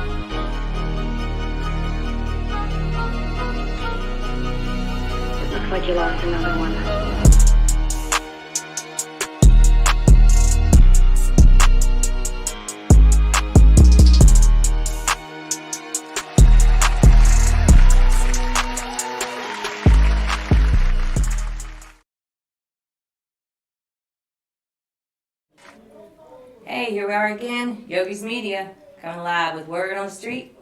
It looks like you lost another one. Hey, here we are again, Yogies Media, coming live with Word on the Street.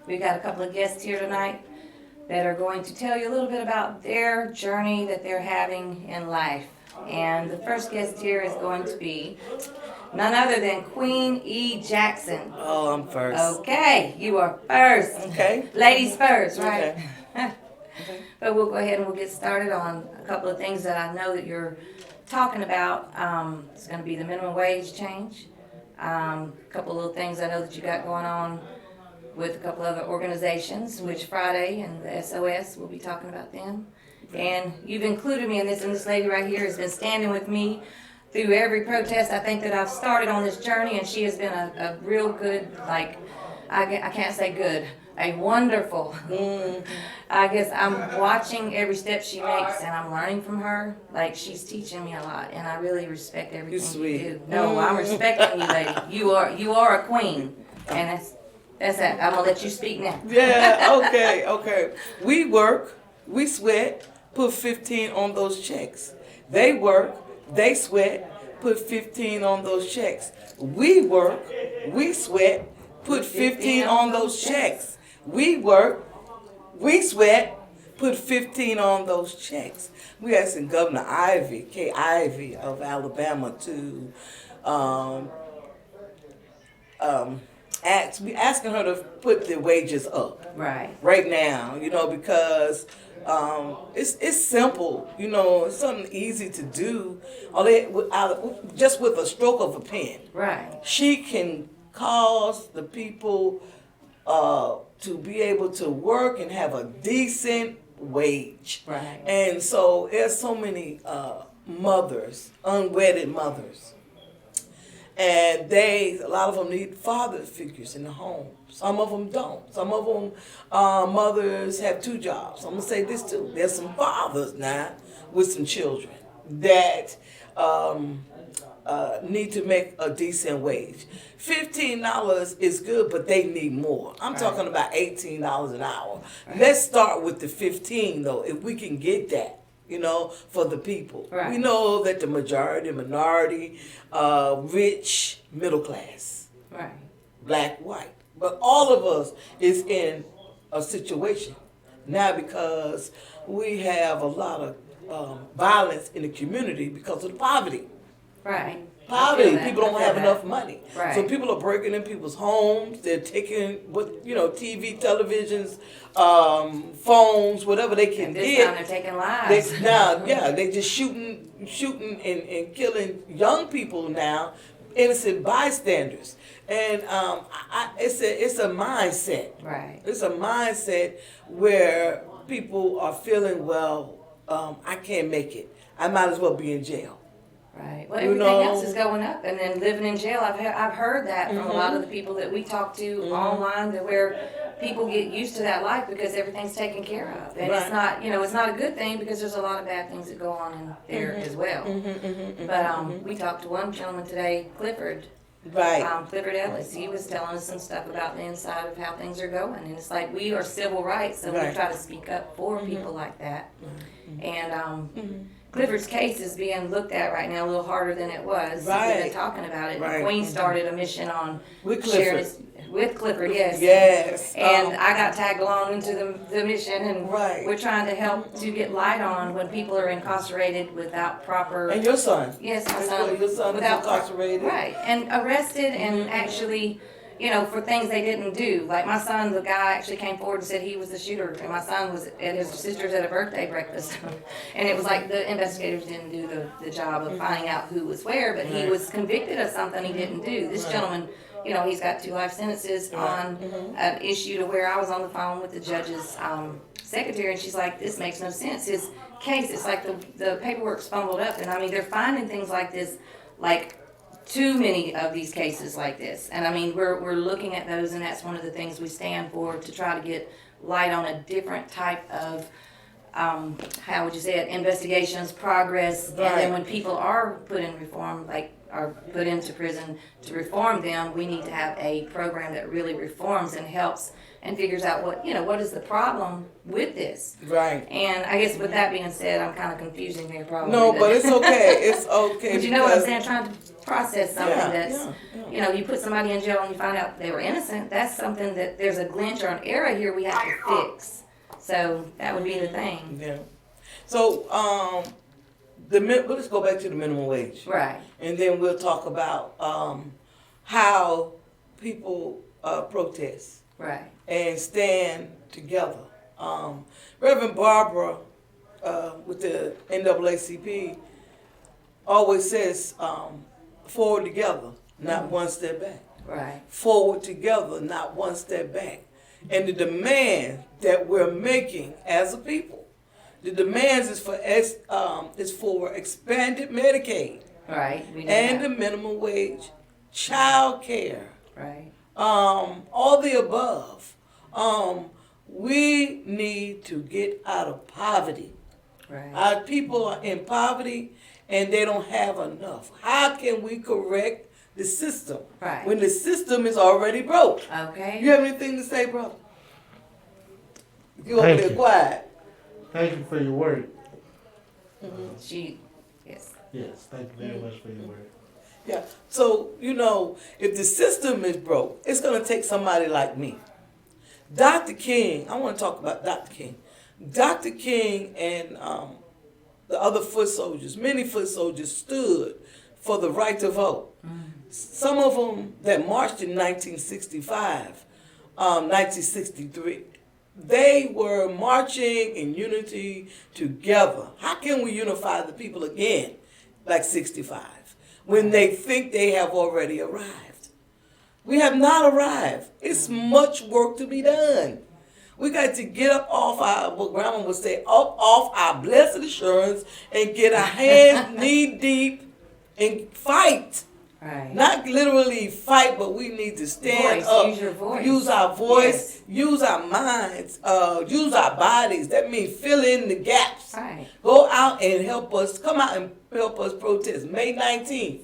We've got a couple of guests here tonight that are going to tell you a little bit about their journey that they're having in life. And the first guest here is going to be none other than Queen E. Jackson. Oh, I'm first. Okay, you are first. Okay. Ladies first, right? Okay. But we'll go ahead and we'll get started on a couple of things that I know that you're talking about. It's going to be the minimum wage change. A couple of little things I know that you got going on with a couple other organizations, which Friday and the SOS, we'll be talking about them. And you've included me in this, and this lady right here has been standing with me through every protest I think that I've started on this journey, and she has been a real good, like, I can't say good, a wonderful. I guess I'm watching every step she makes, and I'm learning from her. Like, she's teaching me a lot, and I really respect everything you do. No, I'm respecting you, lady. You are a queen, and that's it. I'm gonna let you speak now. Yeah, okay. We work, we sweat, put 15 on those checks. They work, they sweat, put 15 on those checks. We work, we sweat, put 15 on those checks. We work, we sweat, put 15 on those checks. We asking Governor Ivy, Kay Ivy of Alabama, to we asking her to put the wages up right now, because it's simple, it's something easy to do. Just with a stroke of a pen, Right. she can cause the people to be able to work and have a decent wage. Right. And so there's so many mothers, unwedded mothers, and a lot of them need father figures in the home. Some of them don't. Some of them mothers have two jobs. I'm gonna say this too. There's some fathers now with some children that need to make a decent wage. $15 is good, but they need more. I'm talking about $18 an hour. Let's start with the 15 though, if we can get that, for the people. Right. We know that the majority, minority, rich, middle class, Right. black, white, but all of us is in a situation now because we have a lot of violence in the community because of the poverty. Right. Poverty. People don't have enough money. Right. So people are breaking in people's homes. They're taking TV, televisions, phones, whatever they can This get. time they're taking lives. They just shooting and killing young people now, innocent bystanders. And it's a mindset. Right. It's a mindset where people are feeling, I can't make it. I might as well be in jail. Right. Well, everything else is going up, and then living in jail. I've heard that from a lot of the people that we talk to online, that where people get used to that life because everything's taken care of, and it's not, it's not a good thing because there's a lot of bad things that go on in there as well. But we talked to one gentleman today, Clifford. Right. Clifford Ellis. He was telling us some stuff about the inside of how things are going, and it's like we are civil rights, and we try to speak up for people like that, and. Clifford's case is being looked at right now a little harder than it was. Right. They're talking about it. Right. The Queen started a mission on With sharing Clifford. with Clifford, yes. Yes. And I got tagged along into the mission, and Right. we're trying to help to get light on when people are incarcerated without proper. And your son. Yes, my son. Your son is without incarcerated. Right, and arrested, and actually, for things they didn't do. Like my son, the guy actually came forward and said he was the shooter, and my son was at his sister's at a birthday breakfast, and it was like the investigators didn't do the job of finding out who was where, but he was convicted of something he didn't do. This gentleman, he's got 2 life sentences on an issue to where I was on the phone with the judge's secretary, and she's like, this makes no sense. His case, it's like the paperwork's fumbled up, and I mean, they're finding things like this, like too many of these cases like this. And I mean, we're looking at those, and that's one of the things we stand for, to try to get light on a different type of, how would you say it, investigations, progress. And Right. then when people are put in reform, like, are put into prison, to reform them, we need to have a program that really reforms and helps and figures out what is the problem with this. Right. And I guess with that being said, I'm kind of confusing here probably. No, but it's okay. It's okay. But you know what I'm because- saying? Trying to process something Yeah, that's, yeah. you put somebody in jail and you find out they were innocent. That's something that there's a glitch or an error here we have to fix. So that would be the thing. Yeah. So, let's go back to the minimum wage. Right. And then we'll talk about how people protest Right. and stand together. Reverend Barbara with the NAACP always says, forward together, not one step back. Right. Forward together, not one step back. And the demand that we're making as a people, the demands is for expanded Medicaid Right. We know and that. the minimum wage, child care, Right. all the above. We need to get out of poverty. Right. Our people are in poverty and they don't have enough. How can we correct the system Right. when the system is already broke? Okay. You have anything to say, brother? You over Thank there you. quiet. Thank you for your work. Yes. Yes, thank you very much for your work. Yeah. So, if the system is broke, it's going to take somebody like me. Dr. King, I want to talk about Dr. King. Dr. King and the other foot soldiers, many foot soldiers stood for the right to vote. Some of them that marched in 1965, 1963, they were marching in unity together. How can we unify the people again like 65 when they think they have already arrived? We have not arrived. It's much work to be done. We got to get up off our, what Grandma would say, up off our blessed assurance and get our hands knee deep and fight. Right. Not literally fight, but we need to stand Voice, up. use your voice. Use our voice. Yes. Use our minds. Use our bodies. That means fill in the gaps. Right. Go out and help us. Come out and help us protest. May 19th.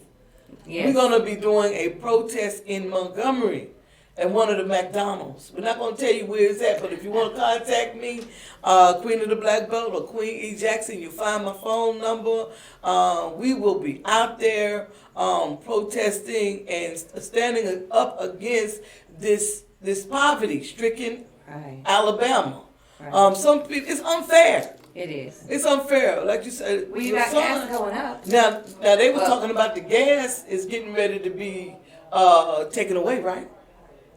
Yes. We're going to be doing a protest in Montgomery at one of the McDonald's. We're not going to tell you where it's at, but if you want to contact me, Queen of the Black Belt or Queen E. Jackson, you'll find my phone number. We will be out there protesting and standing up against this poverty-stricken Right. Alabama. Right. Some people, it's unfair. It is. It's unfair, like you said. We your got gas son- going up. Now they were Well- talking about the gas is getting ready to be taken away, right?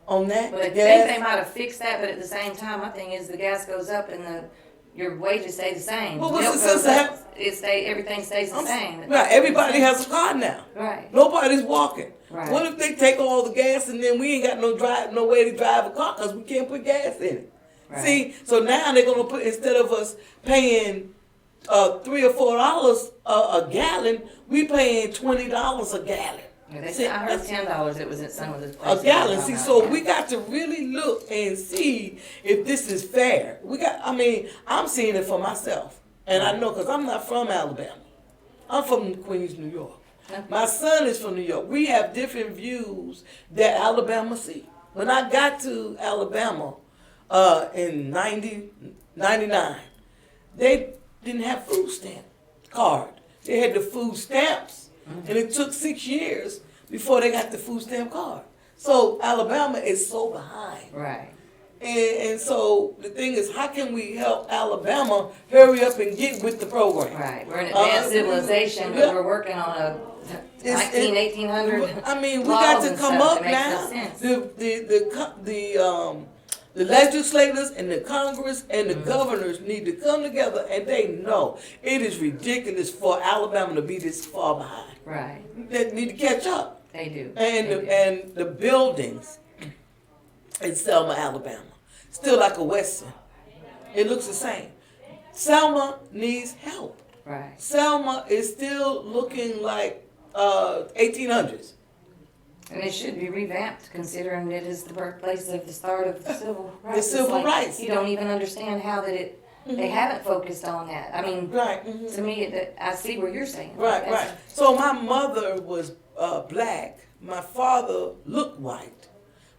On that, But the I think gas. they might have fixed that, but at the same time, my thing is the gas goes up and your wages stay the same. Well, what's Milk the sense goes of up, everything stays the same. Right, everybody has a car now. Right. Nobody's walking. Right. What if they take all the gas and then we ain't got no way to drive a car because we can't put gas in it? Right. See, so now they're gonna put, instead of us paying $3 or $4 a gallon, we paying $20 a gallon. Yeah, See, I heard that's- $10 it was at some of the A places. gallon. they See, were so talking we got to really look and see if this is fair. I'm seeing it for myself. And I know because I'm not from Alabama. I'm from Queens, New York. about. My son is from New York. We have different views that Alabama see. When I got to Alabama in 99, they didn't have food stamp card. They had the food stamps. And it took 6 years before they got the food stamp card. So Alabama is so behind. Right. And so the thing is, how can we help Alabama hurry up and get with the program? Right. We're an advanced civilization, but yeah. we're working on a It's- 1800. I mean, we laws got to and come stuff up that makes no now. sense. The legislators and the Congress and the governors need to come together, and they know it is ridiculous for Alabama to be this far behind. Right. They need to catch up. They do. And They the, do. and the buildings in Selma, Alabama, still like a Western. It looks the same. Selma needs help. Right. Selma is still looking like 1800s. And it should be revamped, considering it is the birthplace of the start of the civil rights. The civil It's like, rights. You don't even understand how that it. They haven't focused on that. I mean, Right. to me, I see what you're saying. Right, That's- right. So my mother was black. My father looked white,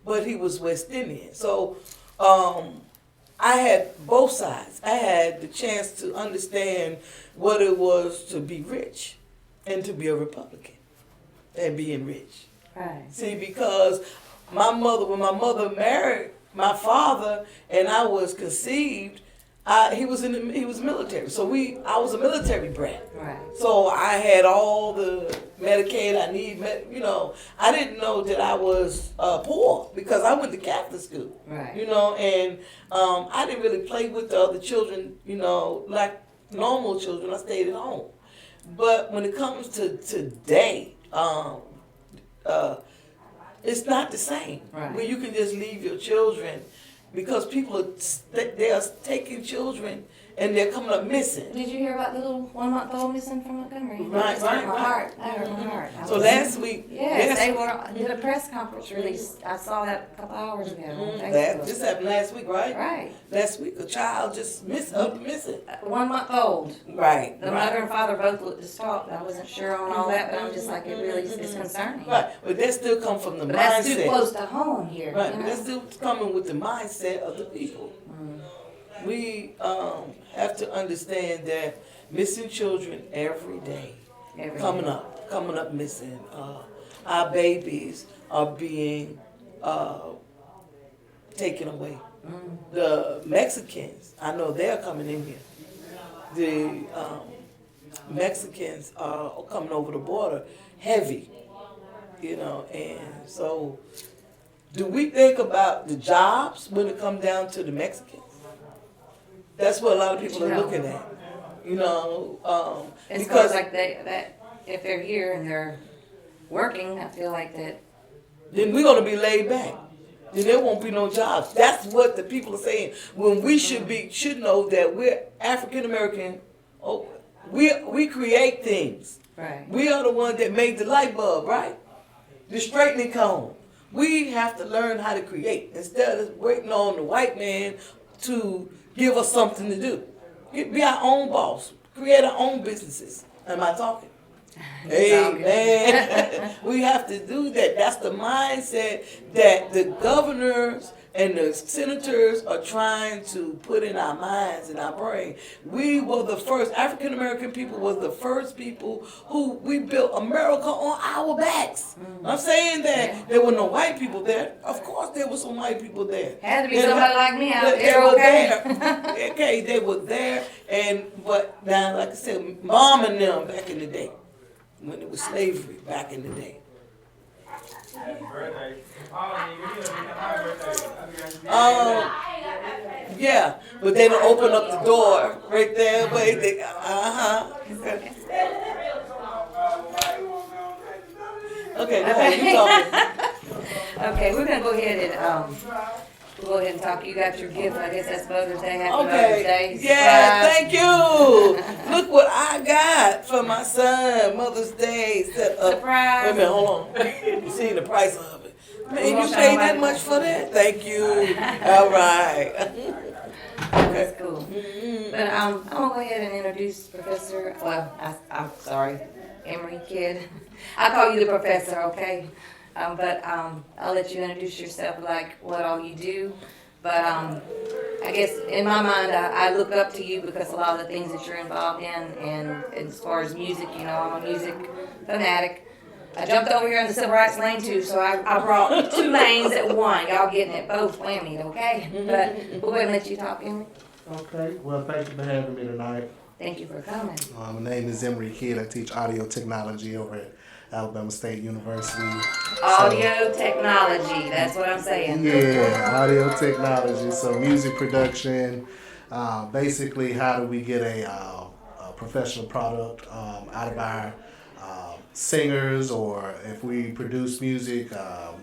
but he was West Indian. So I had both sides. I had the chance to understand what it was to be rich and to be a Republican and being rich. Right. See, because when my mother married my father and I was conceived, he was military. So I was a military brat. Right. So I had all the Medicaid I need. I didn't know that I was poor because I went to Catholic school. Right. And I didn't really play with the other children. Like normal children. I stayed at home. But when it comes to today, it's not the same. Right. Where you can just leave your children because people they are taking children and they're coming up missing. Did you hear about the little 1-month-old missing from Montgomery? Right, That hurt right, my right. heart. That hurt my heart. I So was- last week, Yes, they did a press conference release. I saw that a couple hours ago on Facebook. this happened last week, right? Right. Last week, a child just missing. 1-month-old. Right. The mother and father both looked distraught. I wasn't sure on all that, but I'm just like, it really is concerning. Right, but that still come from the But mindset. that's too close to home here. Right, you but know? that's still coming with the mindset of the people. We have to understand that missing children every day, Every coming day. up missing. Our babies are being taken away. The Mexicans, I know they're coming in here. The Mexicans are coming over the border heavy, and so do we think about the jobs when it comes down to the Mexicans? That's what a lot of people are looking at, As far because as like that if they're here and they're working, I feel like that. then we're gonna be laid back. Then there won't be no jobs. That's what the people are saying. When we should know that we're African American. Oh, we create things. Right. We are the ones that made the light bulb, right? The straightening cone. We have to learn how to create instead of waiting on the white man to give us something to do. Be our own boss. Create our own businesses. Am I talking? Amen. We have to do that. That's the mindset that the governors and the senators are trying to put in our minds and our brain. We were the first, African American people was the first people who we built America on our backs. I'm saying that there were no white people there. Of course there were some white people there. Had to be And somebody like me out they there, were okay? there. Okay, they were there, but now, like I said, mom and them back in the day, when it was slavery back in the day. Yeah, but they don't open up the door right there. Wait, Okay, go ahead, you talking. Okay, we're gonna go ahead and we'll go ahead and talk. You got your gift. I guess that's Mother's Day. Happy Mother's Day. Okay, yeah, Surprise. thank you. Look what I got for my son, Mother's Day. Surprise. Wait a minute, hold on. You seen the price of it? Man, you Won't paid show that my- much for that? Thank you. All right. That's cool. But I'm gonna go ahead and introduce Professor. Well, I'm sorry, Emory Kid. I call you the professor, okay? But I'll let you introduce yourself, like what all you do. But I guess in my mind, I look up to you because a lot of the things that you're involved in, and as far as music, I'm a music fanatic. I jumped over here in the civil rights lane too, so I brought two lanes at one. Y'all getting it both whammied, okay? But we'll wait and let you talk, Emory. Okay, well, thank you for having me tonight. Thank you for coming. My name is Emory Kidd. I teach audio technology over at Alabama State University. Audio technology, that's what I'm saying. Yeah, audio technology. So music production. Basically, how do we get a professional product out of our singers, or if we produce music,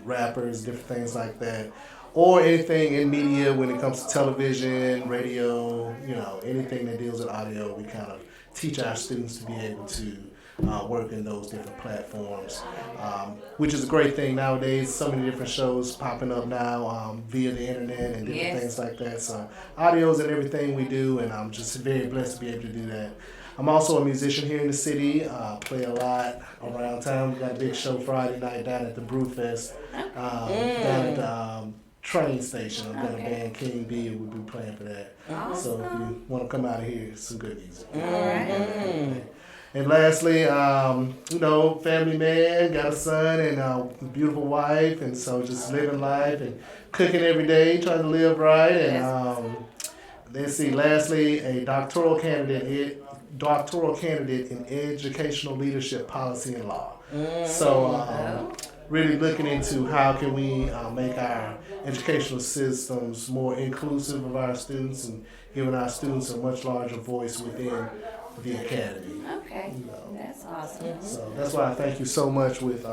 rappers, different things like that, or anything in media when it comes to television, radio, anything that deals with audio. We kind of teach our students to be able to work in those different platforms, which is a great thing nowadays. So many different shows popping up now via the internet and different Yes. things like that. So audio's in everything we do, and I'm just very blessed to be able to do that. I'm also a musician here in the city. Play a lot around town. We got a big show Friday night down at the Brewfest, down at the train station. I've got a band, King B, and we'll be playing for that. So if you want to come out of here, it's some good music. All right. And lastly, family man, got a son and a beautiful wife, and so just living life and cooking every day, trying to live right. And let's see, lastly, a doctoral candidate in educational leadership policy and law. So really looking into how can we make our educational systems more inclusive of our students and giving our students a much larger voice within the academy. Okay, that's awesome. So that's why I thank you so much with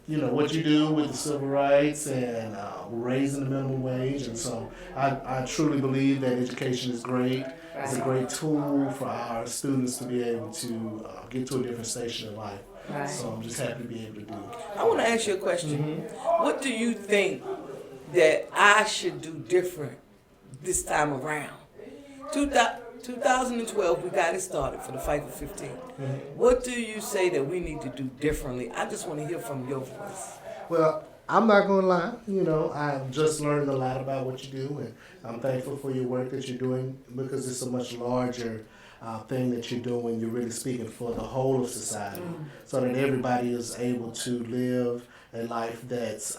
what you do with the civil rights and raising the minimum wage. And so I truly believe that education is great. It's a great tool for our students to be able to get to a different station in life. Right. So I'm just happy to be able to do it. I want to ask you a question. What do you think that I should do different this time around? 2012, we got it started for the Fight for 15. What do you say that we need to do differently? I just want to hear from your voice. Well, I'm not going to lie. I've just learned a lot about what you do, and I'm thankful for your work that you're doing because it's a much larger thing that you're doing. You're really speaking for the whole of society so that everybody is able to live a life that's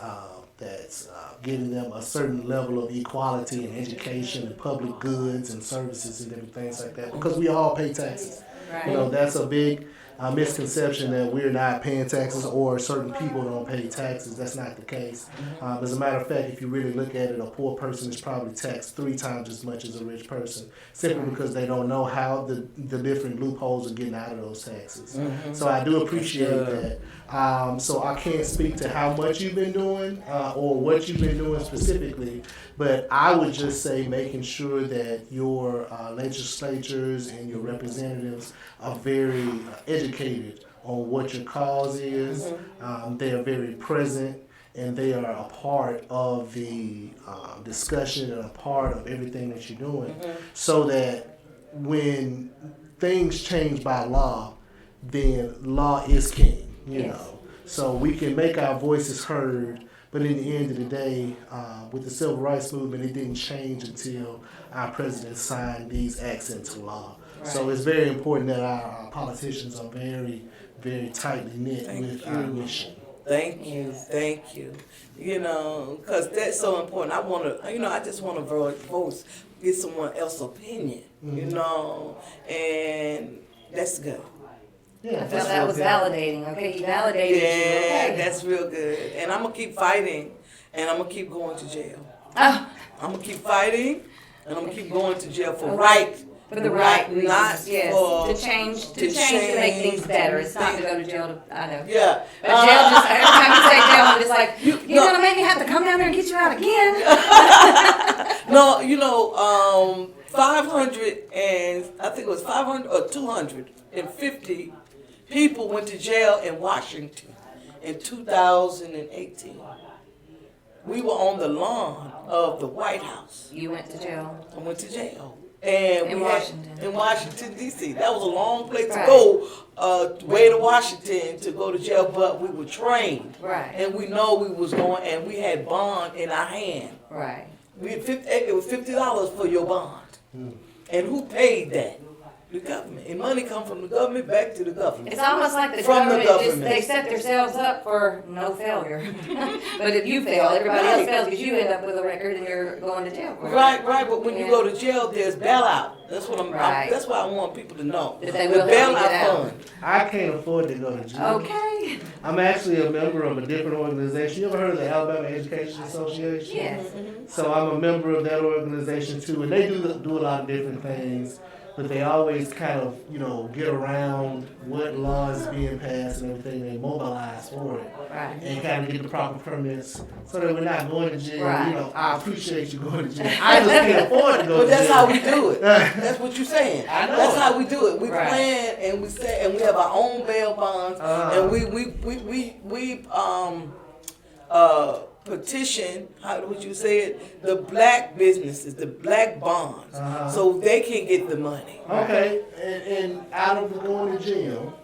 giving them a certain level of equality and education and public goods and services and different things like that, because we all pay taxes. Right. That's a big misconception that we're not paying taxes or certain people don't pay taxes. That's not the case. As a matter of fact, if you really look at it, a poor person is probably taxed 3 times as much as a rich person, simply because they don't know how the different loopholes are getting out of those taxes. So I do appreciate that. So I can't speak to how much you've been doing or what you've been doing specifically, but I would just say making sure that your legislatures and your representatives are very educated on what your cause is. They are very present and they are a part of the discussion and a part of everything that you're doing, so that when things change by law, then law is king. You know, so we can make our voices heard, but in the end of the day, with the civil rights movement, it didn't change until our president signed these acts into law. Right. So it's very important that our politicians are very, very tightly knit with our mission. Thank you. Because that's so important. I just want to get someone else's opinion, and that's good. Yeah, I felt that was validating. Okay, you validated you. Okay. That's real good. And I'm going to keep fighting, and I'm going to keep going to jail. Oh. I'm going to keep fighting, and I'm going to keep going to jail for For the right reasons, not yes. for To change, to make things better. It's not to go to jail. I know. Yeah. But jail just, every time you say jail, I'm just like, you're going to make me have to come down there and get you out again. No, 500 and I think it was 500 or 250 people went to jail in Washington in 2018. We were on the lawn of the White House. You went to jail. I went to jail. And In Washington. In Washington, D.C. That was a long place Right. to go, way to Washington to go to jail, but we were trained. Right. And we know we was going, and we had bond in our hand. Right. It was $50 for your bond. And who paid that? The government. And money come from the government back to the government. It's almost like the From the government, just, government. they set themselves up for no failure. But if you fail, everybody else fails because you end up with a record and you're going to jail for it. Right. But when you go to jail, there's bailout. That's what Right. that's why I want people to know. That they The will help you get bailout out. fund. I can't afford to go to jail. Okay. I'm actually a member of a different organization. You ever heard of the Alabama Education Association? Yes. So I'm a member of that organization too, and they do a lot of different things but they always kind of, get around what law is being passed and everything. They mobilize for it. Right. And kind of get the proper permits so that we're not going to jail. Right. I appreciate you going to jail. I just can't afford to go But to that's jail. how we do it. That's what you're saying. I know. That's how we do it. We Right. plan and we say, and we have our own bail bonds, and we petition. How would you say it? The black businesses, the black bonds, so they can get the money. Okay, and out of going to jail,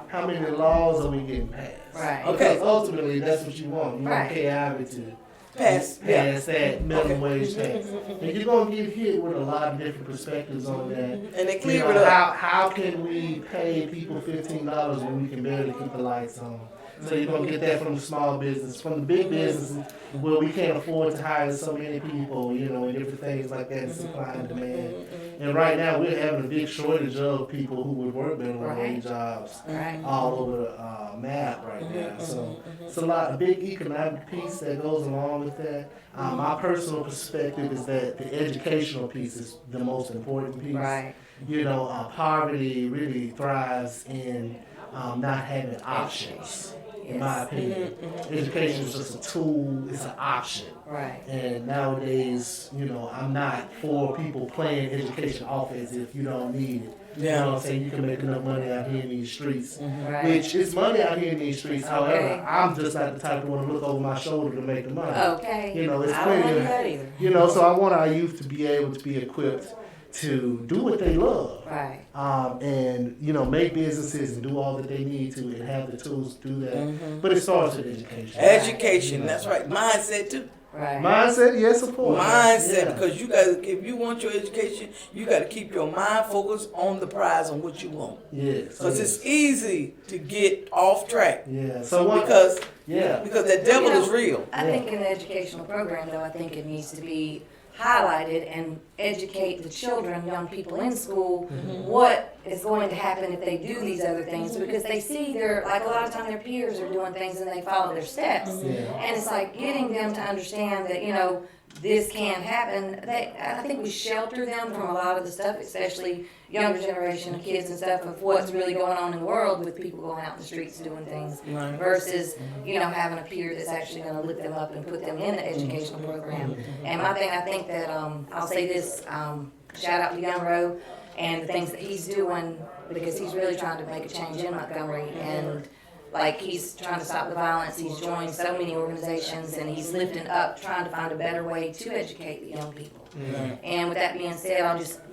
how many laws are we getting passed? Right. Okay. Because ultimately, that's what you want. You Right. want KIV to Pass. Yeah. that minimum wage tax. And you're going to get hit with a lot of different perspectives on that. And they clear You it know, up. how can we pay people $15 when we can barely keep the lights on? So you're going to get that from the small business, from the big businesses where we can't afford to hire so many people, and different things like that, supply and demand. And right now we're having a big shortage of people who would work minimum Right. wage jobs Right. all over the map right now. So it's a big economic piece that goes along with that. My personal perspective is that the educational piece is the most important piece. Right. Poverty really thrives in not having options. In my opinion, education is just a tool; it's an option. Right. And nowadays, I'm not for people playing education off as if you don't need it. You know what I'm saying? You can make enough money out here in these streets, Right. which is money out here in these streets. However, Okay. I'm just not the type to want to look over my shoulder to make the money. Okay. It's I don't want to plenty do of, that either. so I want our youth to be able to be equipped to do what they love. Right. And make businesses and do all that they need to and have the tools to do that. But it starts with education. Education. That's right. Mindset too. Right. Mindset, yes, of course. Mindset, Yeah. because if you want your education, you got to keep your mind focused on the prize, on what you want. Yes. Because yes. it's easy to get off track. Yeah. because yeah. that devil is real. I think in the educational program, though, I think it needs to be highlighted and educate the children, young people in school, what is going to happen if they do these other things, because they see a lot of time their peers are doing things and they follow their steps. And it's like getting them to understand that, this can happen. I think we shelter them from a lot of the stuff, especially younger generation of kids and stuff, of what's really going on in the world with people going out in the streets doing things, Right. versus, having a peer that's actually going to lift them up and put them in the educational program. And my thing, I think that, I'll say this, shout out to Young Rowe and the things that he's doing, because he's really trying to make a change in Montgomery, and he's trying to stop the violence. He's joined so many organizations, and he's lifting up, trying to find a better way to educate the young people. And with that being said,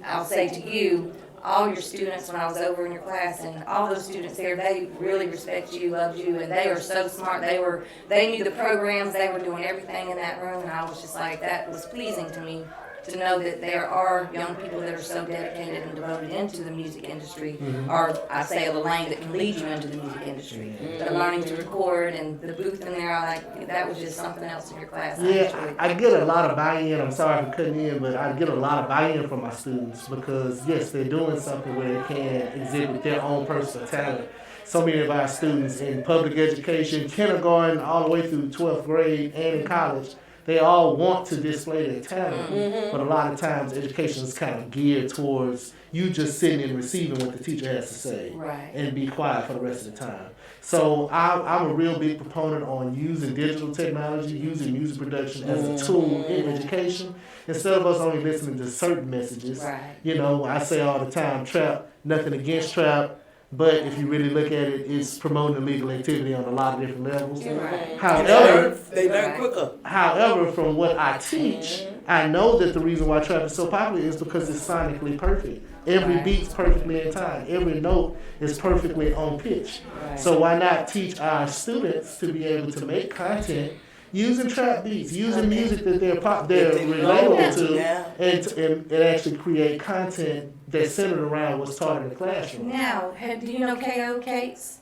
I'll say to you, all your students, when I was over in your class, and all those students there, they really respect you, loved you, and they are so smart. They knew the programs, they were doing everything in that room, and I was just like, that was pleasing to me, to know that there are young people that are so dedicated and devoted into the music industry, or I say the lane that can lead you into the music industry. They're learning to record, and the booth in there, that was just something else in your class. Yeah, I get a lot of buy-in. I'm sorry for cutting in, but I get a lot of buy-in from my students because, yes, they're doing something where they can exhibit their own personal talent. So many of our students in public education, kindergarten, all the way through 12th grade and in college, they all want to display their talent, but a lot of times education is kind of geared towards you just sitting and receiving what the teacher has to say, Right. and be quiet for the rest of the time. So I'm a real big proponent on using digital technology, using music production as a tool in education, instead of us only listening to certain messages. Right. I say all the time, trap, nothing against trap, but if you really look at it, it's promoting illegal activity on a lot of different levels. Right. However, They learn quicker. However, from what I teach, I know that the reason why trap is so popular is because it's sonically perfect. Every Right. beat's perfectly in time. Every note is perfectly on pitch. Right. So why not teach our students to be able to make content using trap beats, using music that they're relatable to, Yeah. and actually create content that's centered around what's taught in the classroom. Now, do you know K.O. Cates?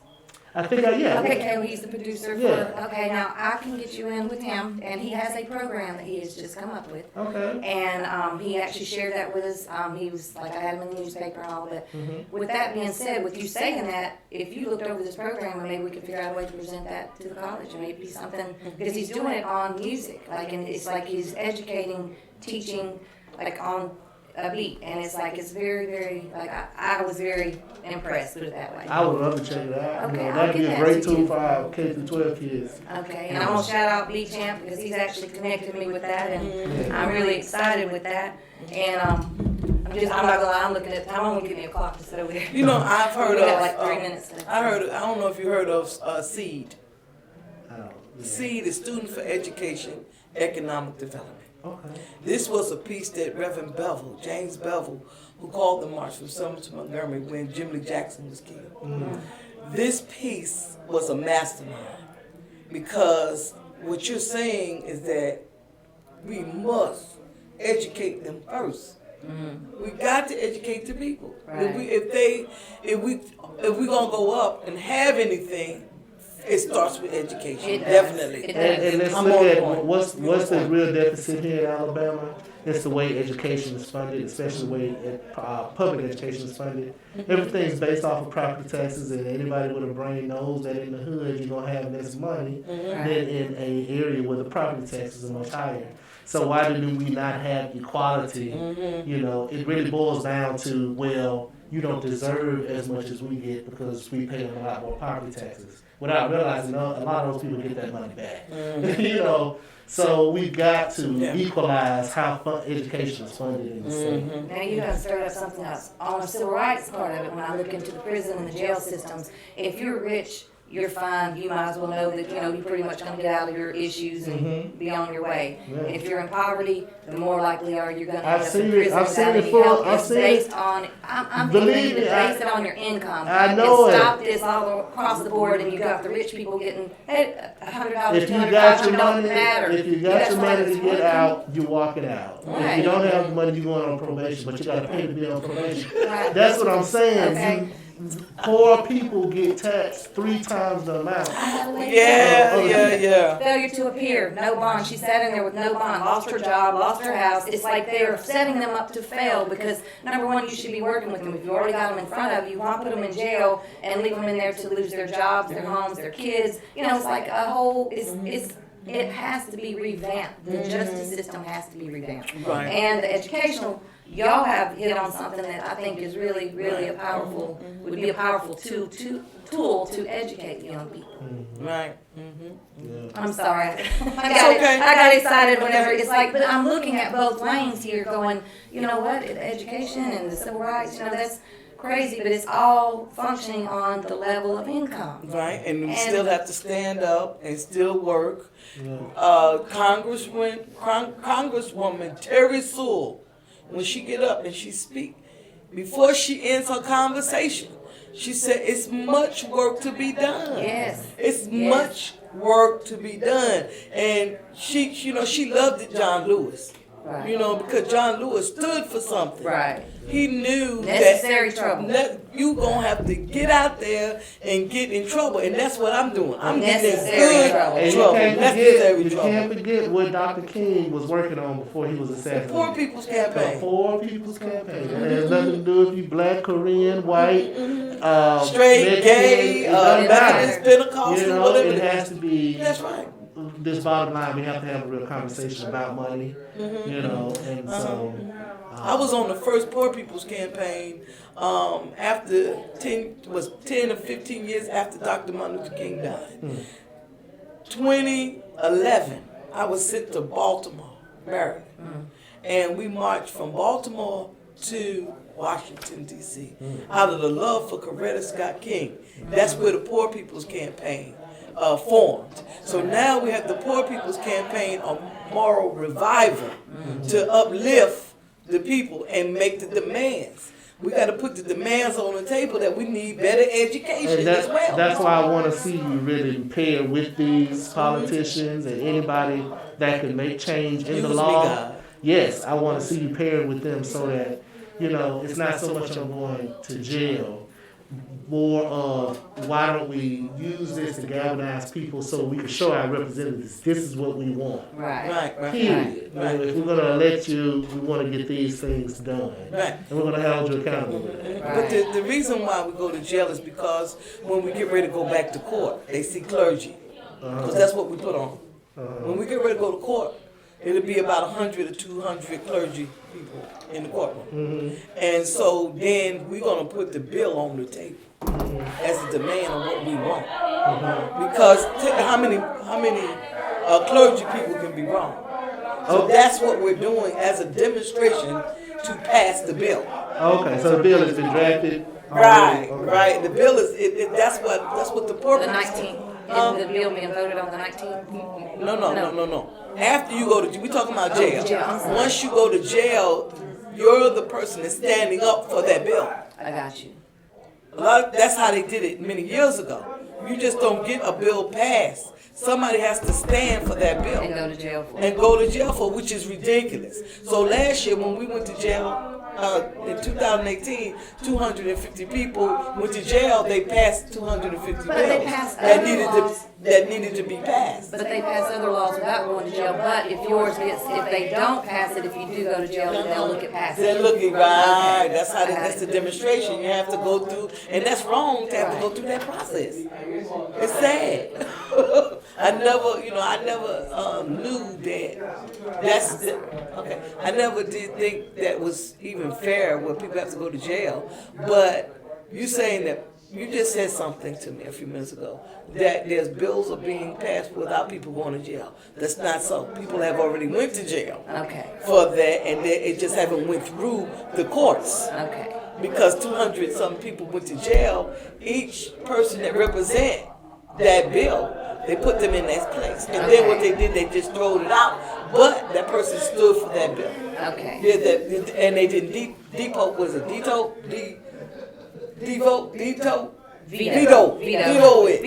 I think Okay, K.O., he's the producer Yeah. for, okay, now I can get you in with him, and he has a program that he has just come up with. Okay. And he actually shared that with us. He was I had him in the newspaper and all of it. With that being said, with you saying that, if you looked over this program, maybe we could figure out a way to present that to the college, or maybe something, because he's doing it on music. And it's like he's educating, teaching, on a beat, and it's like it's very, very like I was very impressed. Put it that way. I would love to check it out. Okay, I'll That'd be get a that great to you. tool for our K through 12 kids. Okay, and I'm gonna shout out B Champ because he's actually connected me with that, and I'm really excited with that. And I'm not gonna lie, I'm looking at the time. I'm gonna give me a clock to sit over there. You know, I've heard We got of. like 3 minutes left. I don't know if you heard of SEED. I don't know. SEED is Student for Education, Economic Development. Okay. This was a piece that Reverend Bevel, James Bevel, who called the march from Selma to Montgomery when Jim Lee Jackson was killed. This piece was a mastermind because what you're saying is that we must educate them first. We got to educate the people. Right. If we gonna go up and have anything, it starts with education. It does. Definitely. It does. And let's I'm look on at point. what's the real deficit here in Alabama. It's the way education is funded, especially the way public education is funded. Everything's based off of property taxes, and anybody with a brain knows that in the hood you're gonna have less money than in an area where the property taxes are much higher. So why do we not have equality? You know, it really boils down to, well, you don't deserve as much as we get because we pay them a lot more property taxes. Without realizing a lot of those people get that money back. You know, so we've got to equalize how education is funded in the state. Now you done stirred up something else on the civil rights part of it. When I look into the prison and the jail systems, if you're rich, you're fine. You might as well know that you're pretty much going to get out of your issues and be on your way. Yeah. If you're in poverty, the more likely are you're going to I've end up seen in it. prison I've without seen it any full- help. I've It's seen it. based on. I'm Believe thinking me, that based it on your income. I know and it. stop this all across the board, and you got the rich people getting $100, If you $200, got your $500 money, matter. if you got That's your why money to it's get working. out, you're walking out. If Right. you don't have the money, you're going on probation, but you got to pay to be on probation. Right. That's what I'm saying. Okay. Poor people get taxed 3 times the amount. Yeah. Failure to appear, no bond. She sat in there with no bond, lost her job, lost her house. It's like they're setting them up to fail because, number one, you should be working with them. If you already got them in front of you, why put them in jail and leave them in there to lose their jobs, their homes, their kids? It's like a whole, it has to be revamped. The justice system has to be revamped. Right. And the educational, y'all have hit on something that I think is really, really a powerful, would be a powerful tool to educate young people. Right. I'm sorry. I okay. got excited whenever it's like, but I'm looking at both lanes here going, you know what, education and the civil rights, that's crazy, but it's all functioning on the level of income. Right, and we still have to stand up and still work. Congresswoman Terry Sewell, when she get up and she speak, before she ends her conversation, she said, "It's much work to be done. Yes. It's much work to be done." And she loved it, John Lewis. Right. Because John Lewis stood for something. Right. He knew Necessary trouble. You gonna have to get out there and get in trouble, and that's what I'm doing. I'm getting in Necessary good trouble. And trouble. Necessary you trouble. can't forget what Dr. King was working on before he was The assassinated. Poor People's The Campaign. Poor People's Campaign. It has nothing to do if you black, Korean, white, Straight, Mexican, gay, it doesn't matter. Methodist, Pentecostal, whatever It has to be. That's right. This bottom line, we have to have a real conversation about money, and so. I was on the first Poor People's Campaign after 10 or 15 years after Dr. Martin Luther King died. 2011, I was sent to Baltimore, Maryland, and we marched from Baltimore to Washington, D.C. out of the love for Coretta Scott King. That's where the Poor People's Campaign formed. So now we have the Poor People's Campaign, a moral revival to uplift the people and make the demands. We got to put the demands on the table that we need better education as well. That's why I want to see you really pair with these politicians and anybody that can make change in Use the me, law. God. Yes, I want to see you paired with them so that, it's not so much I'm going to jail. More of why don't we use this to galvanize people so we can show our representatives this is what we want. Right. Period. Right. If we're going to elect you, we want to get these things done. Right. And we're going to hold you accountable with it. But the reason why we go to jail is because when we get ready to go back to court, they see clergy. Because that's what we put on. When we get ready to go to court, it'll be about 100 or 200 clergy people in the courtroom. And so then we're going to put the bill on the table as a demand of what we want. Because how many clergy people can be wrong? So that's what we're doing as a demonstration to pass the bill. Okay, so the bill has been drafted. Right, Okay. right. The bill is that's what the purpose. The 19th. Is the bill being voted on the 19th? No. After you go to, we talking about jail. jail, I'm sorry. Once you go to jail, you're the person that's standing up for that bill. I got you. That's how they did it many years ago. You just don't get a bill passed. Somebody has to stand for that bill. And go to jail for it. And go to jail for, which is ridiculous. So last year when we went to jail, in 2018, 250 people went to jail. They passed 250 bills they passed that other laws. needed to be passed. But they pass other laws without going to jail. But if they don't pass it, if you do go to jail, then they'll look at passing They're it. looking right. Okay. That's the demonstration. You have to go through, and that's wrong to have to go through that process. It's sad. I never knew that. Okay. I never did think that was even fair where people have to go to jail. But you saying that. You just said something to me a few minutes ago that there's bills are being passed without people going to jail. That's not so. People have already went to jail Okay. for that, and it just haven't went through the courts Okay. because 200 some people went to jail. Each person that represent that bill, they put them in that place, and then what they did, they just throwed it out. But that person stood for that bill. Okay. And they didn't depot was it veto it.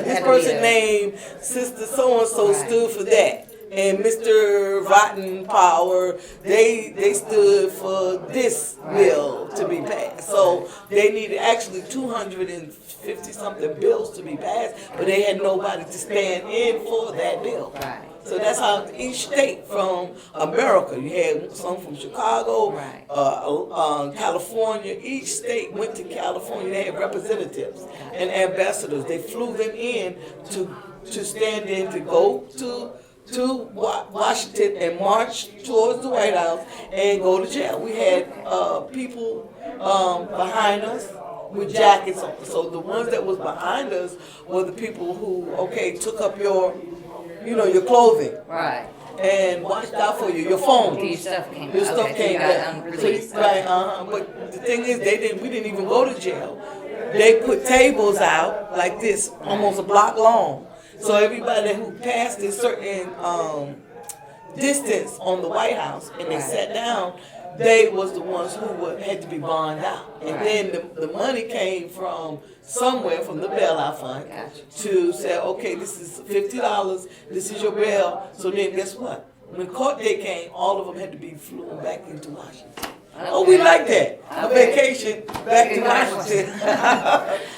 This person named Sister So and So stood for that. And Mr. Rotten Power, they stood for this bill to be passed. So they needed actually 250 something bills to be passed, but they had nobody to stand in for that bill. Right. So that's how each state from America, you had some from Chicago, Right. California, each state went to California, they had representatives and ambassadors. They flew them in to stand in to go to Washington and march towards the White House and go to jail. We had people behind us with jackets on. So the ones that was behind us were the people who, took up your clothing Right. and watched out for you, your phone. Your stuff came. Your stuff okay, so came you got back. unreleased. But the thing is, we didn't even go to jail. They put tables out like this, almost a block long. So everybody who passed a certain distance on the White House and they sat down, they was the ones who had to be bonded out. And then the money came from somewhere from the bailout fund to say, okay, this is $50, this is your bail. So then guess what? When court day came, all of them had to be flown back into Washington. Oh, we like that. A vacation back to Washington.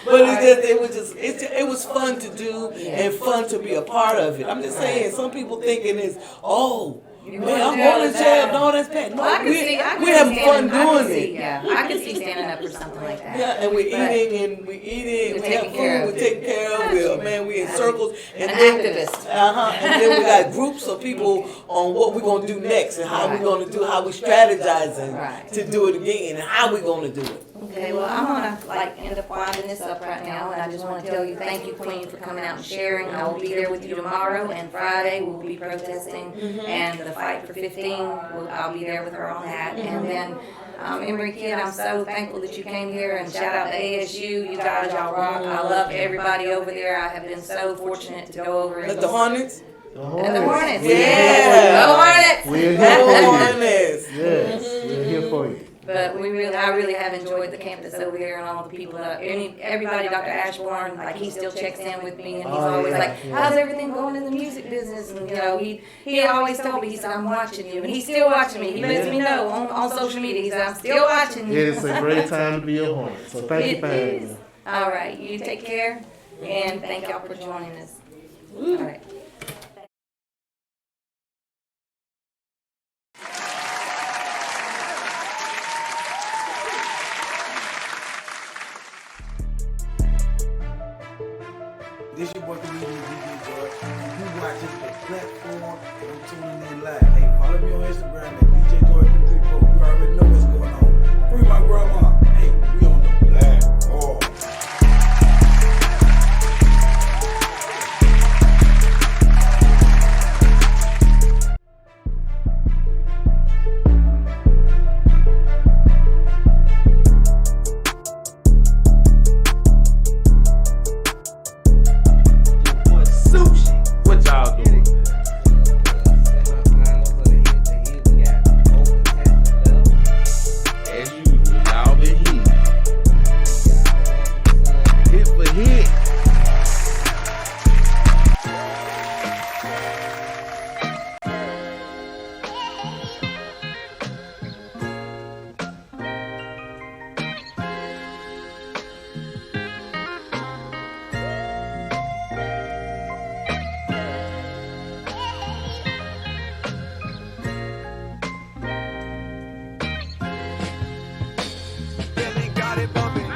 But it was fun to do and fun to be a part of it. I'm just saying, some people thinking is, man, I'm going to jail. No, that's bad. No, we're having fun doing it. Yeah, I could see standing up for something like that. Yeah, and we're eating, we have food, we're taking care of it. We in circles. And then, activist. And then we got groups of people on what we're going to do next and how we're going to do, how we strategizing to do it again and how we're going to do it. Okay, well, I'm gonna end up winding this up right now, and I just want to tell you, thank you, Queen, for coming out and sharing. I will be there with you tomorrow, and Friday we'll be protesting, and the Fight for 15, I'll be there with her on that. And then, Emory Kid, I'm so thankful that you came here, and shout out to ASU, you guys, y'all rock. I love everybody over there. I have been so fortunate to go over and Like the Hornets? The Hornets, yeah. The Hornets. We're here for you. Hornets. Yes, we're here for you. But I really have enjoyed the campus over here and all the people everybody, Dr. Ashbourne, he still checks in with me and he's always how's everything going in the music business? And he always told me, he said, I'm watching you, and he's still watching me. He lets me know on social media. He said, I'm still watching you. It's a great time to be a Hornet. So thank you for having me. All right, you take care, and thank y'all for joining us. All right. This your boy comedian DJ George. You watching the platform, and I'm tuning in live. Hey, follow me on Instagram at DJ Joy 334. You already know what's going on. Free my grandma. Hey, we on the platform. What y'all doing? As usual, y'all been hitting. Hit for hit. Billy got it bumping.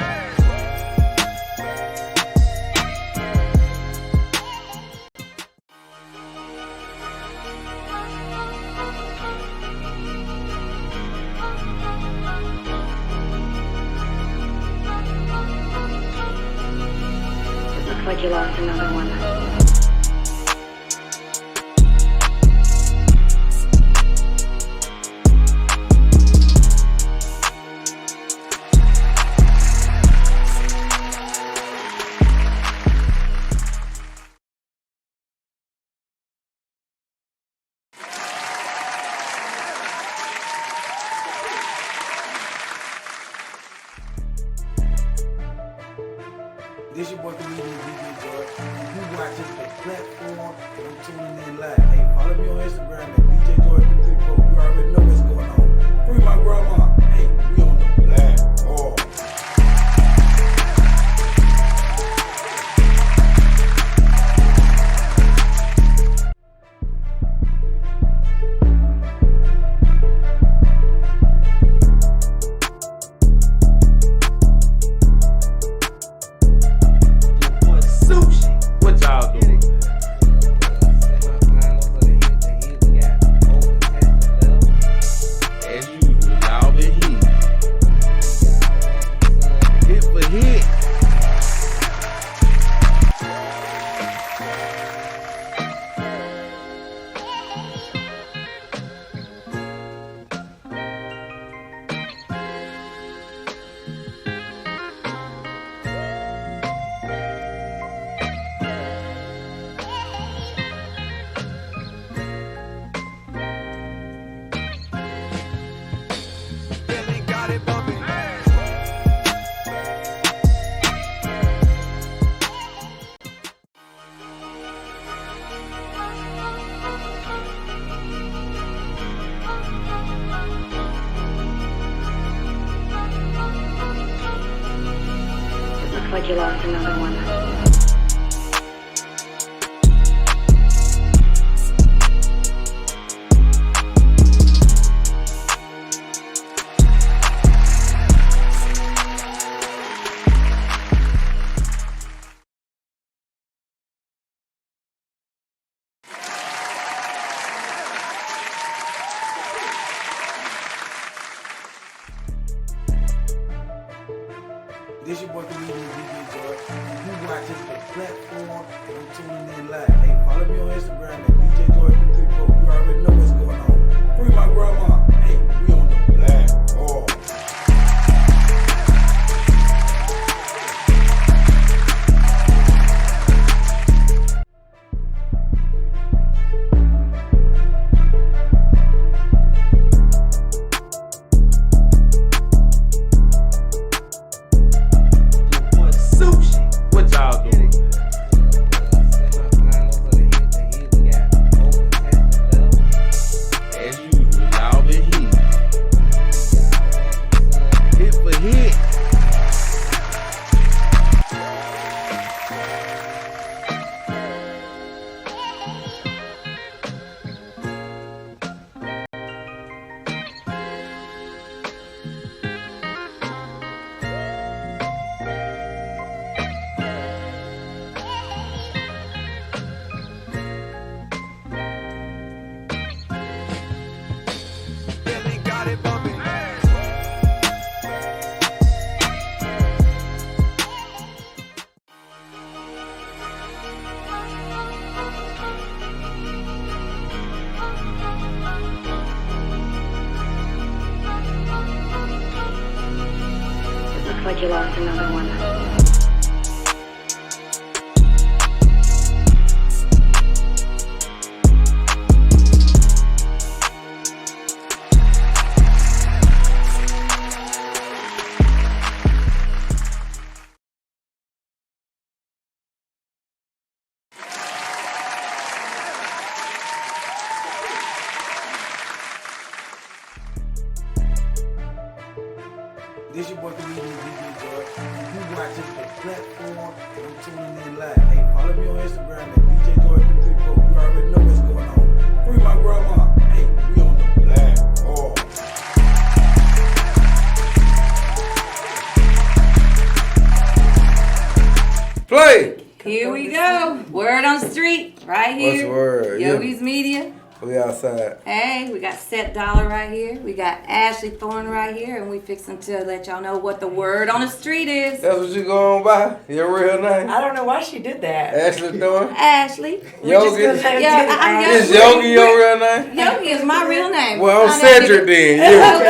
Looks like you lost another one. This your boy comedian DJ Joy, and you watching the platform, and I'm tuning in live. Hey, follow me on Instagram at DJ Joy 334. You already know what's going on. Free my grandma. Hey, we on the platform. What y'all doing? As usual, y'all been hitting. Hit for hit. Billy got it bumping. Looks like you lost another one. This your boy comedian DJ Joy, and you watching the platform, and I'm tuning in live. Hey, follow me on Instagram at DJ Joy 334. You already know what's going on. Free my grandma. Hey, we on the platform. What y'all doing? like you lost another one. This your boy comedian DJ Joy. And you watching the platform and I'm tuning in live. Hey, follow me on Instagram at DJ Joy 334. You already know what's going on. Free my grandma. Hey, we on the platform. Play. Here we go. Word on the street, right here. What's the word? Yogies Media. We outside. Hey, we got Set Dollar right here. We got Ashley Thorne right here, and we fixing to let y'all know what the word on the street is. That's what you going by? Your real name? I don't know why she did that. Ashley Thorne? Ashley. Yogi? Yeah, I'm Is Yogi. Yogi your real name? Yogi is my real name. Well, I'm Cedric then. Yeah.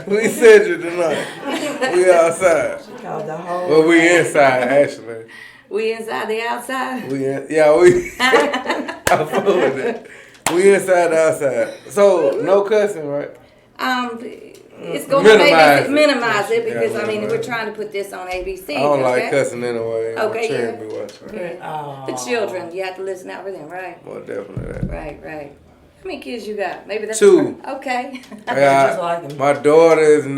We Cedric tonight. We outside. Called the whole Well, we inside, actually. We inside the outside. We I'm full with it. We inside the outside. So, no cussing, right? It's going Minimize to it. minimize it because Yeah, I mean right. we're trying to put this on ABC. I don't okay? like cussing anyway. Okay, My children yeah. be watching. The children, you have to listen out for them, right? More definitely that. Right. How many kids you got? Maybe that's 2. Okay. I Just got, like him. my daughter is 9,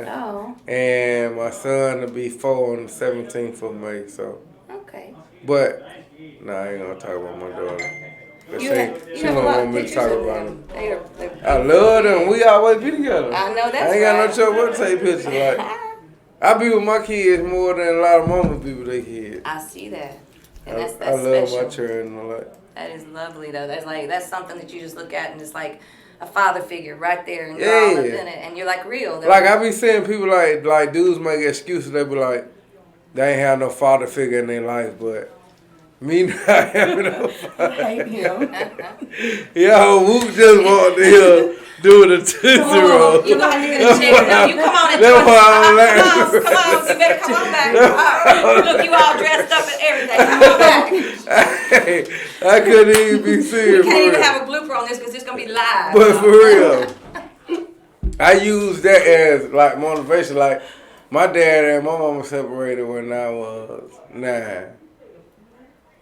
Oh, and my son will be 4 on the 17th of May. So, okay. but I ain't gonna talk about my daughter. You have She a don't lot want of me to pictures talk of about them. them. They're I love them. We always be together. I know that's I ain't got right. no trouble to take pictures. Like I be with my kids more than a lot of mamas be with their kids. I see that, and I that's love special. my children a lot. That is lovely though. That's something that you just look at and it's like a father figure right there, and you're all up in it, and you're like real. Like I be seeing people like dudes make excuses. They be like, they ain't have no father figure in their life, but me not having no father. hate him. Yo, Whoop just walked in here doing a tootsie roll. You gonna have to get a check. No, you come on and That's why I'm come laughing. on, you better come on back. Look, you all dressed up and everything. Come on back. I couldn't even be We serious. can't even for real. have a blooper on this because it's gonna be live. But for real, I use that as like motivation. Like my dad and my mama separated when I was 9,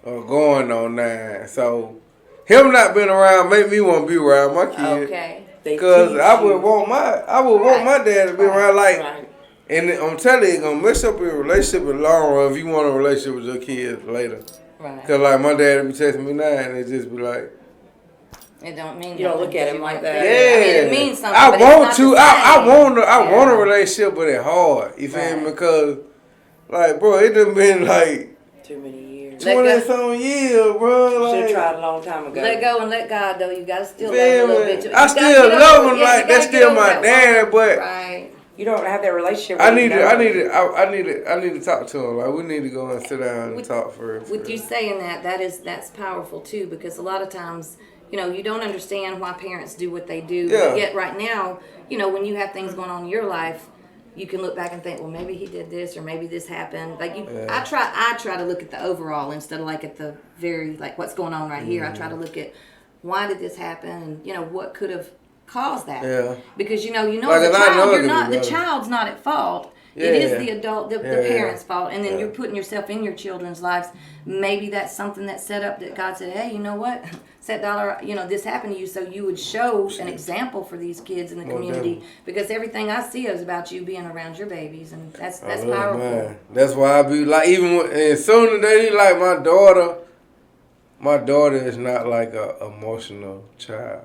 or going on 9. So him not being around make me want to be around my kid. Okay. Cause I would want my dad to be around. Like, Right. and I'm telling you, it's gonna mess up your relationship in the long run if you want a relationship with your kids later. Right. Cause like my dad would be texting me now and it just be like. It don't mean You don't nothing look at because him you like want that. that. Yeah, I mean, it means something. I but want it's to. not the same. I want a relationship, but it's hard. You feel Right. me? Because, like, bro, it done been like Too many years. Let 20 go. some years, bro. Should have Like, tried a long time ago. Let go and let God, though. You gotta still love feel him a little me? bit. You I gotta still get over love it. him. Yeah, Like you that's gotta get still over my that dad, one. but Right. You don't have that relationship. I with need him, to. no. I need to talk to him. Like we need to go and sit down and With- talk first. With you saying that's powerful too, because a lot of times, you don't understand why parents do what they do. Yeah. But yet right now, when you have things going on in your life, you can look back and think, well, maybe he did this or maybe this happened. Like Yeah. I try to look at the overall instead of like at the very like what's going on right here. I try to look at why did this happen and what could have caused that. Yeah. Because Like, as a and I know child, it you're could not be the better. child's not at fault. Yeah, It is yeah. the adult, the Yeah, yeah. parents' fault, and then Yeah. you're putting yourself in your children's lives. Maybe that's something that's set up that God said, hey, you know what? Set dollar, this happened to you, so you would show an example for these kids in the Most community. definitely. Because everything I see is about you being around your babies, and that's I love powerful. mine. That's why I be like, even when, as soon as they like my daughter is not like a emotional child.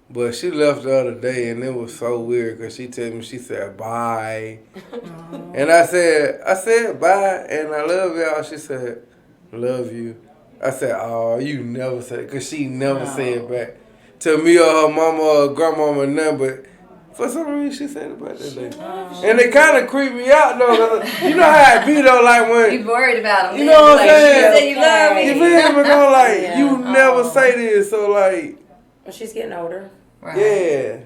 But she left the other day and it was so weird because she told me, she said, bye. And I said, bye and I love y'all. She said, love you. I said, oh, you never said it because she never said back to me or her mama or grandmama, nothing, but for some reason she said it back that day. And it kind of creeped me out though, 'cause you know how it be though, like when, You're worried about them. you know what I'm like, saying? You said you love me. you feel me, girl? Like, Yeah. you never say this, so like, Well, she's getting older. Right. yeah.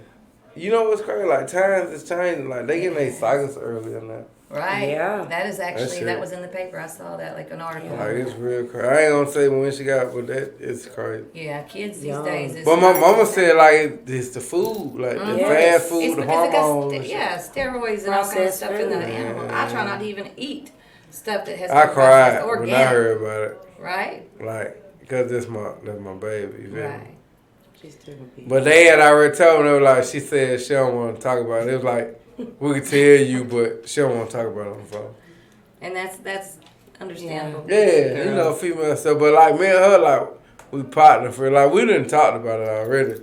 you know what's crazy? Like times is changing. Like they getting their cycles earlier now. Right. Yeah. That is actually, it. that was in the paper. I saw that, like an article. Like it's real crazy. I ain't gonna say when she got, but that it's crazy. Yeah, kids these Young. days. It's But my not- mama said like it's the food, like the Yes. fast food, It's the because it got hormones. and shit. steroids and all kinds of Processed stuff in the food. animal. I try not to even eat stuff that has I been cried processed, when I organic, heard about it. right? Like, because that's my baby. You feel me? Right. She's still gonna be. But they had already told me, they were like, she said she don't want to talk about it. It was like, we can tell you, but she don't want to talk about it on the phone. And that's understandable. Yeah, you know, female stuff. But like, me and her, like, we partner for, like, we done talked about it already.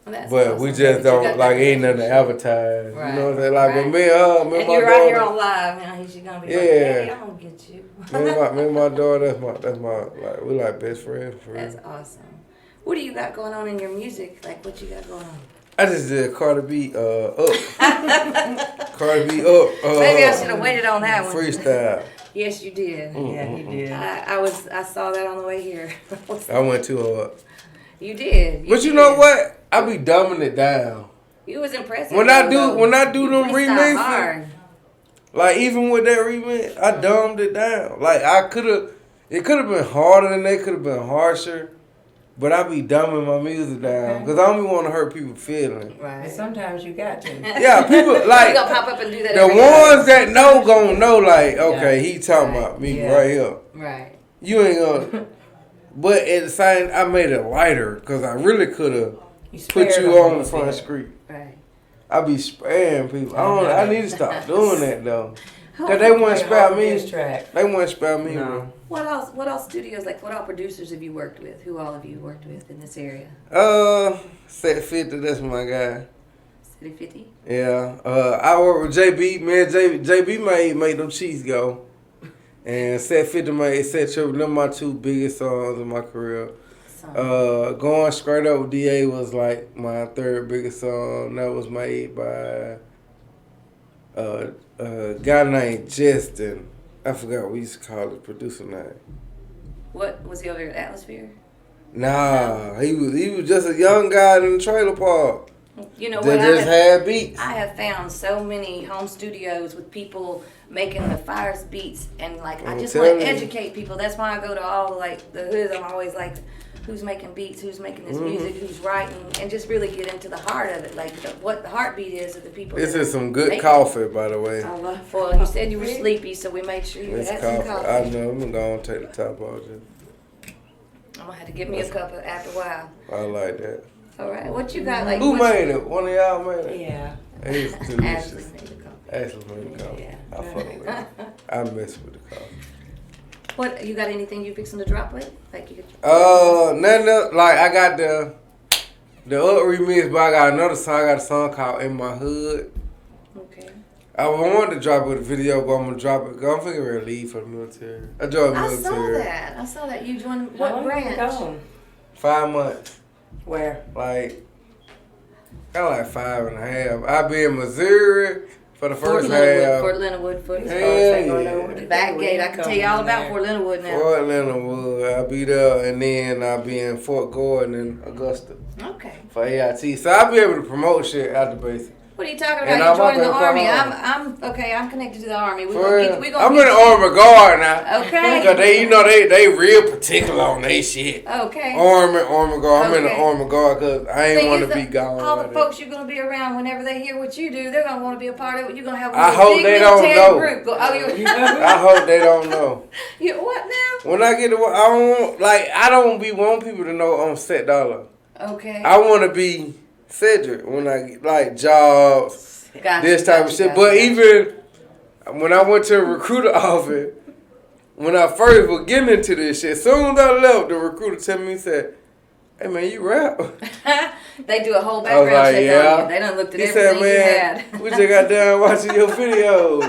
Well, that's But awesome. we That just you don't, got like, that ain't nothing to relationship. advertise. Right, You know what I'm saying? Like, right. but me and her, me And and my you're out here daughter. on live, you know, she's gonna be Yeah. like, hey, I'm gonna get you. Me and my daughter, that's my, like, we like best friends for real. That's awesome. What do you got going on in your music? Like, what you got going on? I just did Cardi B up. Cardi B up. Maybe I should have waited on that one. Freestyle. Yes, you did. Yeah, you did. I saw that on the way here. I went too hard. You did. But you know what? I be dumbing it down. You was impressive. When I do though. them You freestyle remixes, hard. like even with that remix, I dumbed it down. Like it could have been harder than that, could have been harsher. But I be dumbing my music down because I don't want to hurt people's feelings. But Right. sometimes you got to. Yeah, people You like gonna pop up and do that the every ones that know gonna know. Like, okay, Yeah. he talking Right. about me Yeah. right here. Right. You ain't gonna. But at the same, I made it lighter because I really could have put spared you them a on the little front bit. street. Right. I be sparing people. I need to stop doing that though. Cause they Play wouldn't spare hard me. diss track. They wouldn't spare me. No. What else? What else studios? Like, what all producers have you worked with? Who all have you worked with in this area? Set 50. That's my guy. City 50. Yeah. I work with JB. Man, JB made them cheese go. And Set 50 made Set Triple. Them my two biggest songs in my career. So, Going Straight Up with DA was like my third biggest song. That was made by a guy named Justin. I forgot what we used to call his producer name. what was he over at Atmosphere? Nah, he was just a young guy in the trailer park You know that what? just had beats. I have found so many home studios with people making the fires beats, and like I I'm just want to telling you. educate people. That's why I go to all like the hoods. I'm always like, who's making beats, who's making this music, who's writing, and just really get into the heart of it, like what the heartbeat is of the people. This that is some good make it. coffee, by the way. I love. Well, you said you were sleepy, so we made sure you It's had some coffee. coffee. I know. I'm gonna take the top off. I'm gonna have to give me a cup after a while. I like that. All right, what you got? Like Who what made it? One of y'all made it. Yeah. It's Ashley delicious. made the coffee. Ashley made the coffee. Yeah. I fuck with it. I mess with the coffee. What you got? Anything you fixing to drop with? Like you? Nothing else. Like I got the up remix, but I got another song. I got a song called "In My Hood." Okay. I wanted to drop it with a video, but I'm gonna drop it. 'Cause I'm thinking we're leave for the military. I joined the I military. saw that. I saw that. You joined How what long have you branch? gone? 5 months. Where? Like, kind of like 5.5. I be in Missouri for the Fort first Leonard half. Fort Leonard Wood. Fort Hell Leonard. yeah. Back gate. I can tell you all about Fort Leonard Wood now. Fort Leonard Wood. I be there, and then I be in Fort Gordon in Augusta Okay. for AIT. So I be able to promote shit out the base. What are you talking And about? You I'm joining the out there army? for I'm okay. I'm connected to the army. We For gonna real. get. We gonna I'm get in the Army Guard now. Okay. Cause they, they real particular on they shit. Okay. Army Guard. I'm in the Okay. Army Guard cause I ain't Thing want is to be that gone. all the like that. folks you're gonna be around, whenever they hear what you do, they're gonna want to be a part of it. You're gonna have a I little hope big they don't military know. group. Oh, you I hope they don't know. you what now? When I get to work, I don't want people to know I'm Set Dollar. Okay. I want to be Cedric when I get like jobs, Gotcha, this type of gotcha, shit. gotcha, But gotcha. even when I went to a recruiter office, when I first was getting into this shit, as soon as I left, the recruiter tell me, he said, "Hey man, you rap?" They do a whole I was background like, check yeah. on you. They done looked at He said, everything you "Man, had. we just got done watching your video."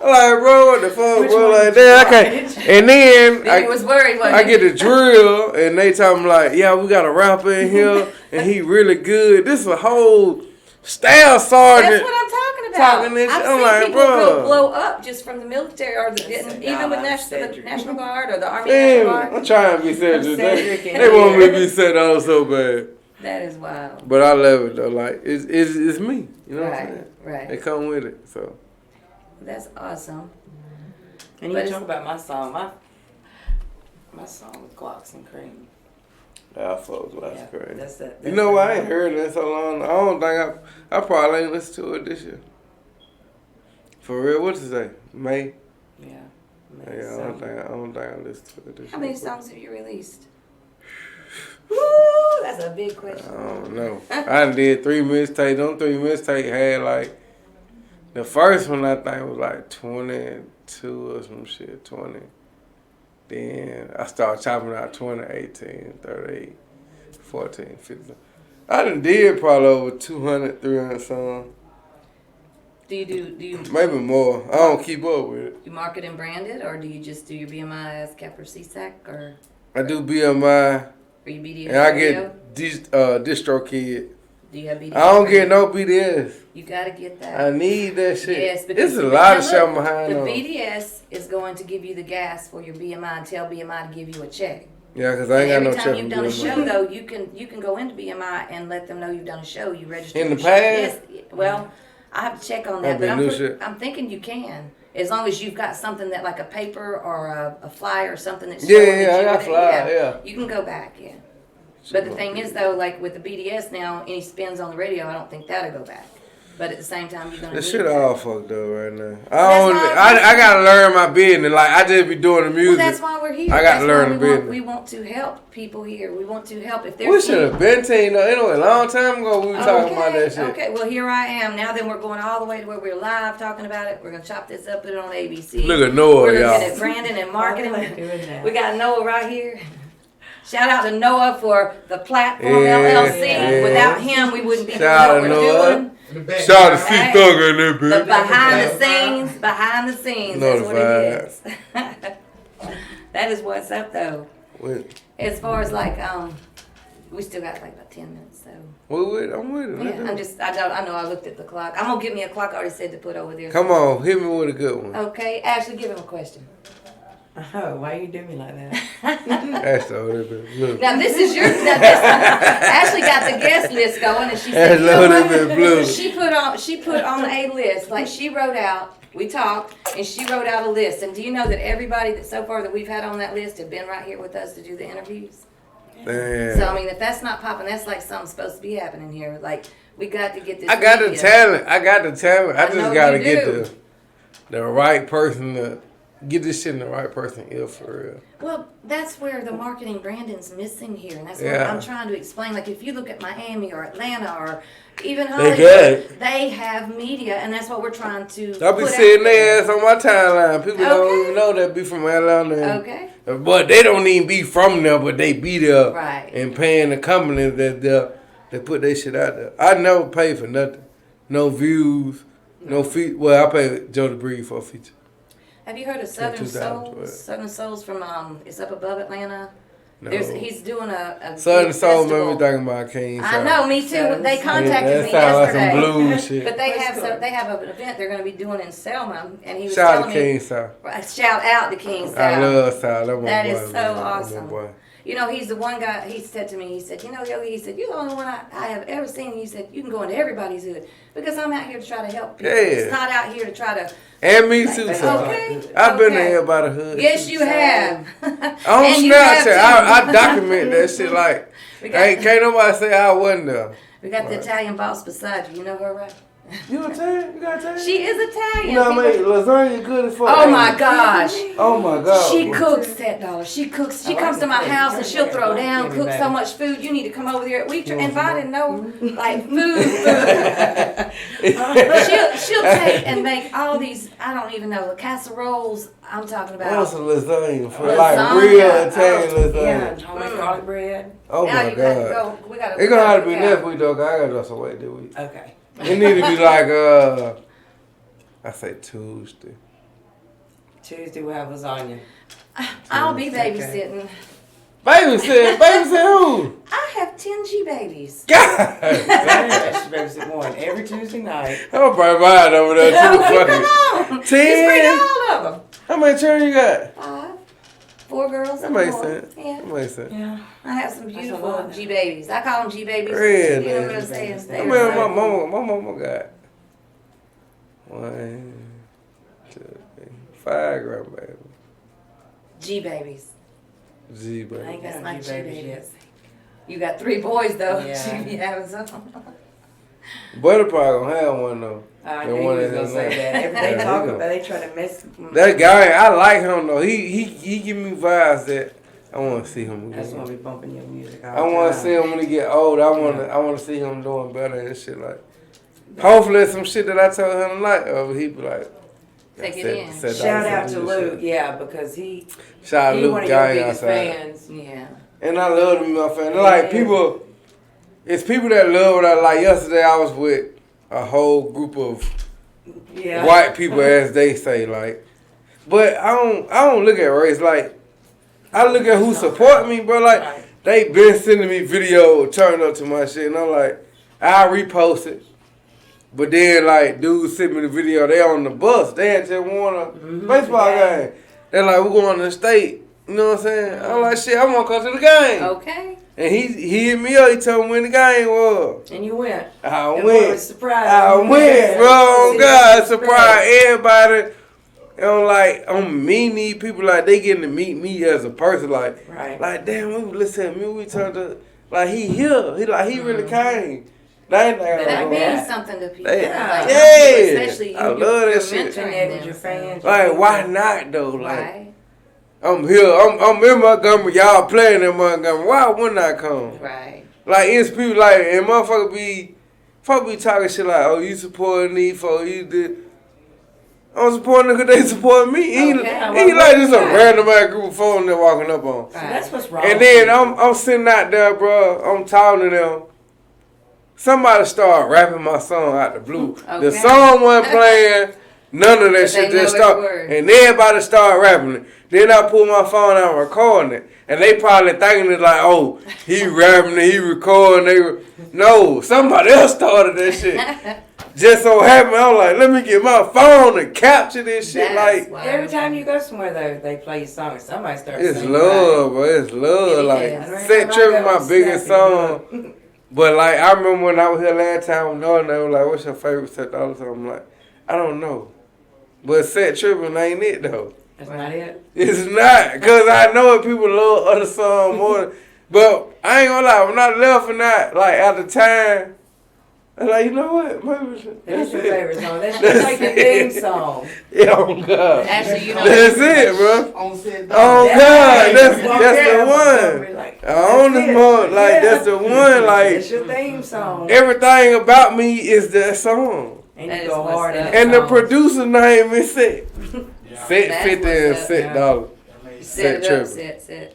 I'm like, "Bro, what the fuck, Which bro?" one Like did you that, I can't. And then Then you was worried, wasn't I you? get a drill, and they tell me like, "Yeah, we got a rapper in here, and he really good." This is a whole staff sergeant. That's what I'm talking about. Talking this I've shit. I'm seen like, people bruh. go blow up just from the military or even with the National Guard or the Army National Damn, Guard. I'm trying to be Cedric. Cedric They in want me here. to be set out so bad. That is wild. But I love it though. Like it's me. You know what I'm saying? Right. They come with it. So That's awesome. And But you it's- talk about my song. My song with Clocks and Cream. I fuck with That's Yeah, crazy. that's You know what? I ain't heard it in so long. I don't think I probably ain't listened to it this year. For real, what you say? May? Yeah. Yeah, I don't think I listened to it this How year. many songs have you released? Woo, that's a big I question. don't know. I done did 3 mixtapes. Them 3 mixtapes had like the first one I think was like 22 or some shit, 20. Then I started chopping out 20, 18, 38, 14, 15. I done did probably over 200, 300 songs. Do you Maybe more. I don't keep up with it. you market and brand it, or do you just do your BMI as Cap or CSAC, or I do BMI you BDS? and I radio? get Distro Kid. Do you have BDS? I don't get no BDS. You gotta get that. I need that shit. Yes, because It's a lot of now shit look, behind the on. BDS is going to give you the gas for your BMI and tell BMI to give you a check. Yeah, because I ain't got And no every check time from you've done a BMI. show, though, you can go into BMI and let them know you've done a show. You register In the your show. past? Yes. Well, I have to check on That'd that, be but new shit. I'm thinking you can, as long as you've got something that like a paper or a flyer or something that's Yeah, showing yeah, that I you got would- flyer, yeah. You can go back, yeah. But the thing is, though, like with the BDS now, any spins on the radio, I don't think that'll go back. But at the same time, you're gonna This need shit that. all fucked up right now. That's why I gotta learn my business. Like I just be doing the Well, music. that's why we're here. I That's gotta learn why the business. we want to help people here. We want to help. If there's We should have been team though. Anyway, a long time ago we were talking about that shit. Okay, well here I am. Now then we're going all the way to where we're live talking about it. We're gonna chop this up, put it on ABC. Look at Noah, We're y'all. looking at branding and marketing. Why do I like doing that? We got Noah right here. Shout out to Noah for the platform Yeah, LLC. yeah. Without him, we wouldn't be doing Shout out what to we're Noah. doing. Shout out to C Hey. Thugger in there, The bitch. behind the scenes, that's what it is. That is what's up though. Wait, As far as like, we still got like about 10 minutes, so. I'm with it. Let's do Yeah, it. I know I looked at the clock. I'm gonna get me a clock I already said to put over there. Come on, hit me with a good one. Okay, Ashley, give him a question. Oh, why you do me like that? That's the other bit. Look. Now this is your, Ashley got the guest list going and she said, That's you the know other what? bit blue. She put on a list, like she wrote out, we talked, and she wrote out a list. And do you know that everybody that so far that we've had on that list have been right here with us to do the interviews? Damn. So I mean, if that's not popping, that's like something supposed to be happening here. Like we got to get this. I got the media. talent. I know just gotta you get do. the right person to get this shit in the right person ear for real. Well, that's where the marketing branding's missing here, and that's what Yeah. I'm trying to explain. Like if you look at Miami or Atlanta or even They Hollywood, good. they have media, and that's what we're trying to. I be put seeing out there. their ass on my timeline. People don't Okay. even know that be from Atlanta. And, Okay. But they don't even be from there, but they be there. Right. And paying the companies that put their shit out there. I never pay for nothing. No views, no feet. Well, I pay Joe DeBree for a feature. Have you heard of Southern 2012. Souls? Southern Souls from it's up above Atlanta. No. He's doing a Southern big Soul made festival. me thinking about King. I know, me too. They Yeah, contacted that me sound like yesterday. some blues shit. But they have an event they're going to be doing in Selma, and he was Shout out telling to King me. South. Shout out to King South. I love South. That's my That boy, is so man. That's my awesome. boy. You know, he's the one guy, he said to me, he said, you know, Yogi, he said, you're the only one I have ever seen. He said, you can go into everybody's hood. Because I'm out here to try to help people. Yeah. It's not out here to try to. And me too, Okay. South. Okay. I've been Okay. to everybody hood. Yes, you have. On And you have Snapchat, too. I document that shit like, We got- can't nobody say I wasn't there. We got the Italian boss beside you. You know her, right? You Italian? You got Italian? She is Italian. You know what I mean? People- Lasagna good as fuck. Oh my gosh. Oh my God. She cooks $10. She cooks. She I like comes to the my food. house and she'll throw Give down, me cook that. so much food. You need to come over there. We invited no like food. She'll take and make all these. I don't even know the casseroles. I'm talking What's about. a lasagna? For Lasagna. like real Italian Yeah, lasagna. homemade garlic bread. Oh Now my you gotta God. go. We gotta. It's gonna have to be yeah. next week though, 'cause I gotta lose some weight this week. Okay. It need to be like I say Tuesday. Tuesday we'll have lasagna. I'll be babysitting. Babysit who? I have 10 G babies. God. She babysit one every Tuesday night. I'm probably buying over there too. Come Fucking on. 10? Just bring all of them. How many children you got? 5, 4 girls That and a makes boy. sense. Yeah. That makes sense. Yeah. I have some a beautiful lot. G babies. I call them G babies. Really? You know what I'm saying? I They mean, were my so- mama got 1, 2, 3, 5 grandbabies. G babies. G I baby. ain't That's got my no G G-babies babies. yet. You got 3 boys though. Yeah. You be having some. Buddy probably gonna have one though. I The knew one he was that gonna has say one. that. Every Yeah, they he talk gonna- about, they try to mess. That guy, I like him though. He give me vibes that I want to see him That's again. why we bumping your music all I the want to time. see him when he get old. I want to see him doing better and shit like. Hopefully, some shit that I told him tonight, he be like. Take it said- in. said Shout that out was to some Luke, shit. yeah, because he Shout out he Luke one of your Guy biggest outside. fans. Yeah. And I love them, my fan. Yeah. Like people, it's people that love what I like. Yesterday, I was with a whole group of Yeah. white people, as they say, like. But I don't look at race. Like, I look at who support me, bro. Like, Right. they been sending me video turned up to my shit, and I'm like, I repost it. But then, like, dudes sent me the video. They on the bus. They had just won a baseball Yeah. game. They're like, we're going to the state. You know what I'm saying? I'm like, shit, I want to come to the game. Okay. And he hit me up. He told me when the game was. And you went. I It went. was surprised. I went, bro. Oh, God. Surprise everybody. And I'm like, I'm meeting these people. Like, they getting to meet me as a person. Right. Like damn, we listen to me. We turned to, like, he here. He really came. That That means Yeah. something to people. Yeah. Like, Yeah. especially I you, love that you're shit. mentoring Connect them, with your so- fans. Like, why not, though? Like, Right. I'm here. I'm in Montgomery. Y'all playing in Montgomery. Why wouldn't I come? Right. Like, it's people like, and motherfucker be talking shit like, oh, you supporting these folks, you did. I'm supporting them because they support me. He Okay. like just a random ass group of folks that walking up on. So that's what's wrong. And then I'm sitting out there, bro. I'm talking to them. Somebody started rapping my song out the blue. The Okay. song wasn't playing. None of that But shit they just know every started. word. And everybody started rapping it. Then I pulled my phone out and recording it. And they probably thinking it's like, oh, he rapping it, he recording. No, somebody else started that shit. Just so happened, I was like, let me get my phone and capture this shit. That's Like, why. Every time you go somewhere, though, they play your song. Somebody starts it's singing. love, bro. It's love. It Like, is. Set Trippin' my biggest song. But, like, I remember when I was here last time with Noah, they were like, what's your favorite Set all the time? I'm like, I don't know. But Set Trippin' ain't it, though. That's not it. It's not. Because I know people love other songs more. But I ain't gonna lie, when I left and that, like, at the time, I'm like, you know what? Maybe we should. That's your it. favorite song. That's like your theme song. Yeah, oh God. Actually, you know, That's it, bro. On set. Oh God, that's Walk the down, one. like, On that's the it. month, like Yeah. that's the one. That's Like your theme song. everything about me is that song. And That you is go what's hard in up. it. And the producer name is Set. Set That's 50 and what's up, Set yeah. dollar. set it up, Trippin'. set.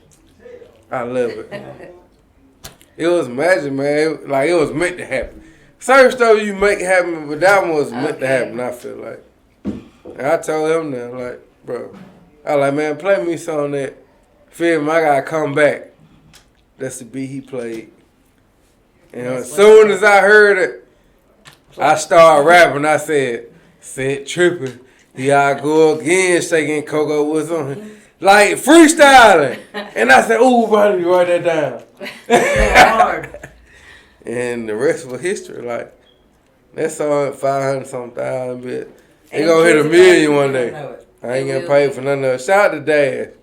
I love it. It was magic, man. Like it was meant to happen. Certain stuff you make happen, but that one was meant to happen. I feel like. And I told him that, like, bro. I like, man, play me something that feel me. I gotta come back. That's the beat he played. And as soon as I heard it, I started rapping. I said, "Set tripping. Here I go again, shaking cocoa was on him." Like freestyling. And I said, "Ooh, buddy, write that down." Hard. And the rest was history. Like, that song 500-something thousand, but they And gonna hit kids a million about one it, day. you know it. I ain't getting paid for none of it. Shout out to Dad.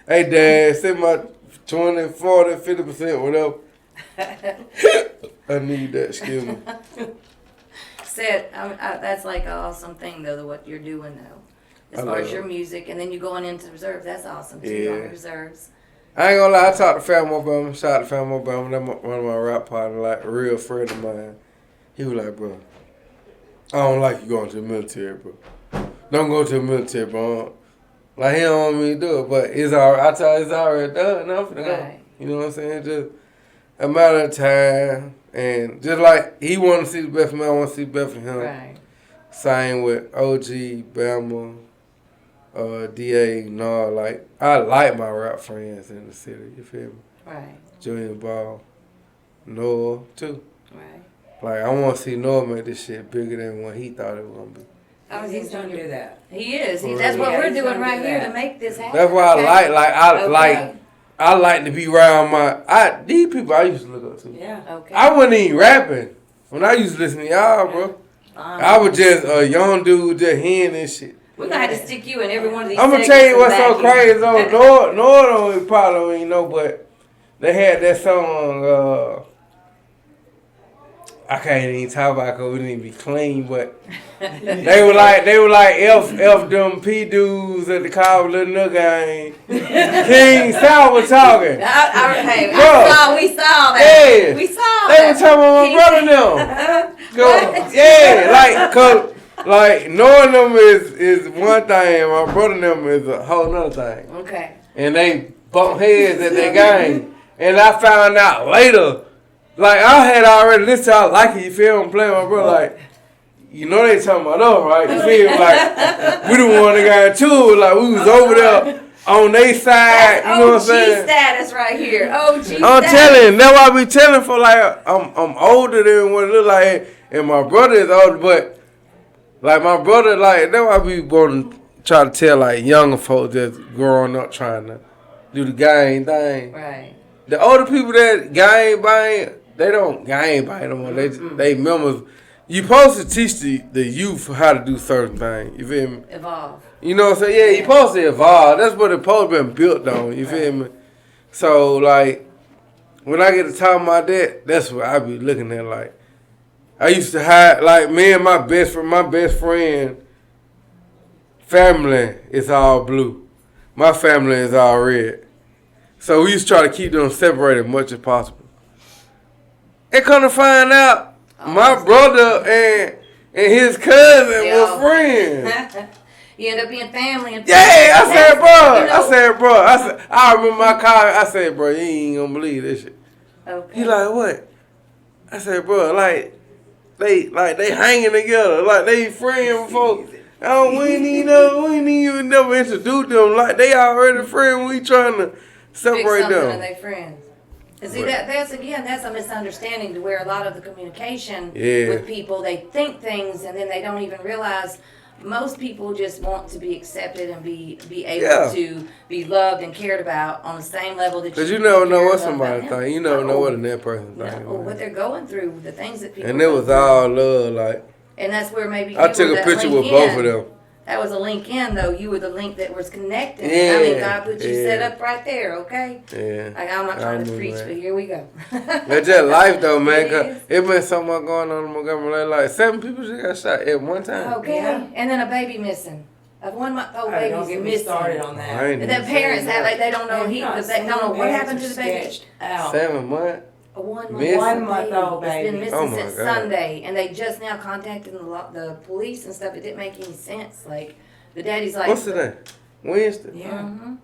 Hey, Dad, send my 20, 40, 50%, whatever. I need that, excuse me. Set, that's like an awesome thing though, what you're doing though. As I far as love your it. music, and then you going into reserves, that's awesome too, Yeah. on reserves. I ain't gonna lie, I talked to Fam Obama. Shout out to Fam Obama. That's one of my rap partners, like a real friend of mine. He was like, bro, I don't like you going to the military, bro. Don't go to the military, bro. Like, he don't want me to do it, but it's already, I tell you, it's already done. Now I'm finna go. Right. You know what I'm saying? Just a matter of time. And just like he want to see the best for me, I want to see the best for him. Right. Same with OG, Bama, DA, no, like, I like my rap friends in the city, you feel me? Right. Julian Ball, Noah, too. Right. Like, I want to see Noah make this shit bigger than what he thought it was going to be. He's gonna do that. He is. That's what Yeah, we're he's doing gonna right do here that. to make this happen. That's why okay? I like to be around these people I used to look up to. Yeah. Okay. I wasn't even rapping when I used to listen to y'all, bro. I was just a young dude just hearing this shit. We're gonna have to stick you in every one of these. I'm gonna tell you what's so crazy though. Noah don't probably don't even know, but they had that song. I can't even talk about it 'cause we didn't be clean, but they were like F them P dudes at the Call Little Nigga game. King Sal was talking. We saw that. Yeah. We saw They that. were talking about my brother now. Yeah, like knowing them is one thing, and my brother them is a whole nother thing. Okay. And they bump heads at that game. And I found out later, like I had already listened to I like it, you feel me? Playing my brother, like, you know they talking about us, right? You feel me? Like, we the one that got into it, like we was over there on their side, you know what I'm saying? OG status right here. OG status. I'm telling, that's why I be telling for like, I'm older than what it look like, and my brother is older, but like my brother, like, that's why I be wanting to try to tell like younger folks that's growing up trying to do the gang thing. Right. The older people that gang bang, they don't gang bang no more. They members. You supposed to teach the youth how to do certain things. You feel me? Evolve. You know what I'm saying? Yeah, you supposed to evolve. That's what it supposed to been built on. You feel me? So like, when I get to talk about that, that's what I be looking at. Like, I used to hide. Like me and my best friend, family is all blue. My family is all red. So we used to try to keep them separated as much as possible. And come to find out, my brother and his cousin were friends. You end up being family. And Yeah, I said, bro. I remember my car. I said, bro, you ain't gonna believe this shit. Okay. He like, what? I said, bro, like they hanging together, like they friends before. We ain't even never introduced them. Like they already friends. We trying to separate something them. and they friends. And see, that's a misunderstanding to where a lot of the communication with people, they think things and then they don't even realize most people just want to be accepted and be able to be loved and cared about on the same level that you. Because you never know what somebody think. You never know what a that person think. What they're going through, the things that people. And it was all love, like. And that's where maybe I took a picture with both of them. That was a link in, though. You were the link that was connecting. Yeah, I mean, God put you set up right there, okay? Yeah. Like, I'm not trying to preach, but here we go. That's just life, though, man. Cause it been so much going on in Montgomery. Like 7 people just got shot at one time. Okay. Yeah. And then a baby missing. A 1-month-old Hey, don't baby's get me missing. started on that. I ain't And then parents act like they don't know they don't know what happened to the baby. Sketched out. 7 months. A 1-month-old Missing? 1-month-old It's been baby. missing Oh my since God. Sunday, and they just now contacted the police and stuff. It didn't make any sense. Like the daddy's like, What's today? Wednesday. Yeah. Mhm.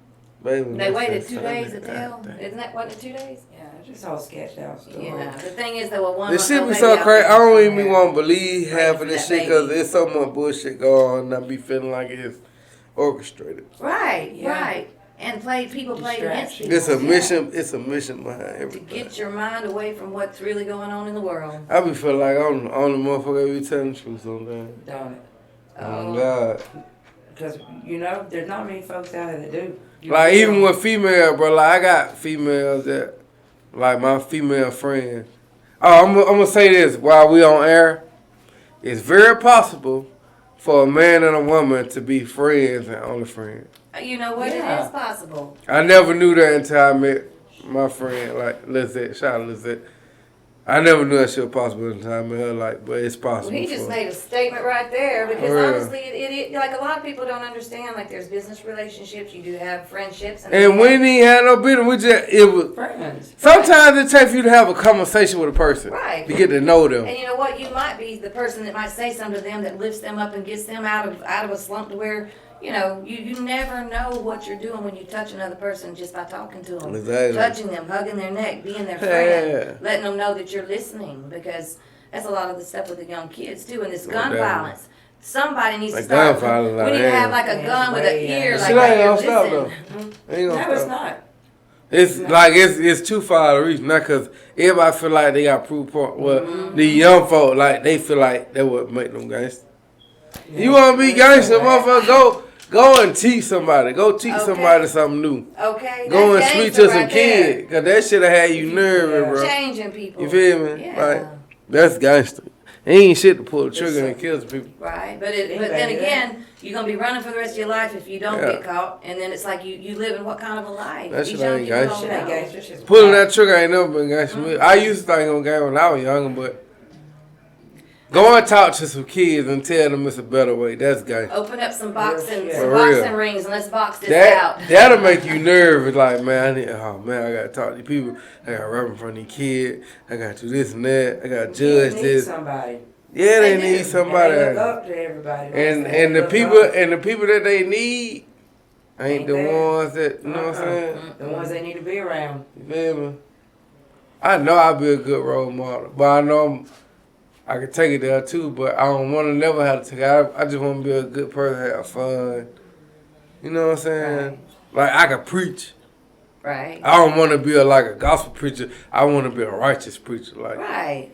Baby, They waited Sunday. 2 days to God tell. damn. Isn't that wasn't it 2 days? Yeah, it's just all sketched out. Story. Yeah. The thing is, though, a 1-month-old This shit be baby so out crazy. there I don't even somewhere. want to believe half for of this that shit because baby. there's so much bullshit going on and I be feeling like it's orchestrated. Right, Yeah. right. And people play against people. It's a Yeah. mission. It's a mission behind To everything. get your mind away from what's really going on in the world. I be feeling like I'm the only motherfucker that be telling the truth sometimes. Don't it? Oh God. Because, there's not many folks out there that do. Like even with female, bro. Like I got females that, like my female friend. Oh, I'm gonna say this while we on air. It's very possible for a man and a woman to be friends and only friends. You know what? Yeah. It is possible. I never knew that until I met my friend, like Lizette. Shout out Lizette. I never knew that shit was possible until I met her, like, but it's possible. Well, he just for- made a statement right there because For real. honestly, it like a lot of people don't understand. Like, there's business relationships, you do have friendships, And we didn't even have no business. We just it was. Friends. Sometimes it takes for you to have a conversation with a person, Right. to get to know them. And you know what? You might be the person that might say something to them that lifts them up and gets them out of a slump to where you never know what you're doing when you touch another person just by talking to them, Exactly. touching them, hugging their neck, being their Yeah. friend, letting them know that you're listening because that's a lot of the stuff with the young kids too. And this gun definitely. violence. Somebody needs Like to start. gun violence, We need to yeah. have like a gun with an Yeah. ear, Shit like ain't right here, gonna stop listen. though. Ain't gonna No, it's stop. not. It's like it's too far to reach now because everybody feel like they got proof point. Well, the young folk like they feel like that would make them gangster. You want to be gangster, motherfucker? Go and teach somebody. Go teach somebody something new. Okay. Go and that's speak gangster to some right there. kids. Because that shit have you nervous, bro. Changing people. You feel me? Yeah. Like, that's gangster. Ain't shit to pull the trigger and kill some people. Right, but then again, you're gonna be running for the rest of your life if you don't get caught, and then it's like you live in what kind of a life? That These shit young ain't people gangster. don't know. Gangster. Pulling that trigger ain't never been gangster. I used to think on game when I was younger, but go and talk to some kids and tell them it's a better way. That's gangster. Open up some boxing For real. rings and let's box this out. That'll make you nervous. Like, man, I gotta talk to these people. I gotta rap in front of these kids. I gotta do this and that. I gotta judge this. Somebody. Yeah, they They need do. somebody. They look up to everybody. And the people that they need ain't the ones that, you know what I'm saying? The ones they need to be around. You feel me? I know I'll be a good role model, but I know I can take it there too, but I don't want to never have to take it. I just want to be a good person, have fun. You know what I'm saying? Like, I can preach. Right. I don't want to be like a gospel preacher. I want to be a righteous preacher. Like, Right.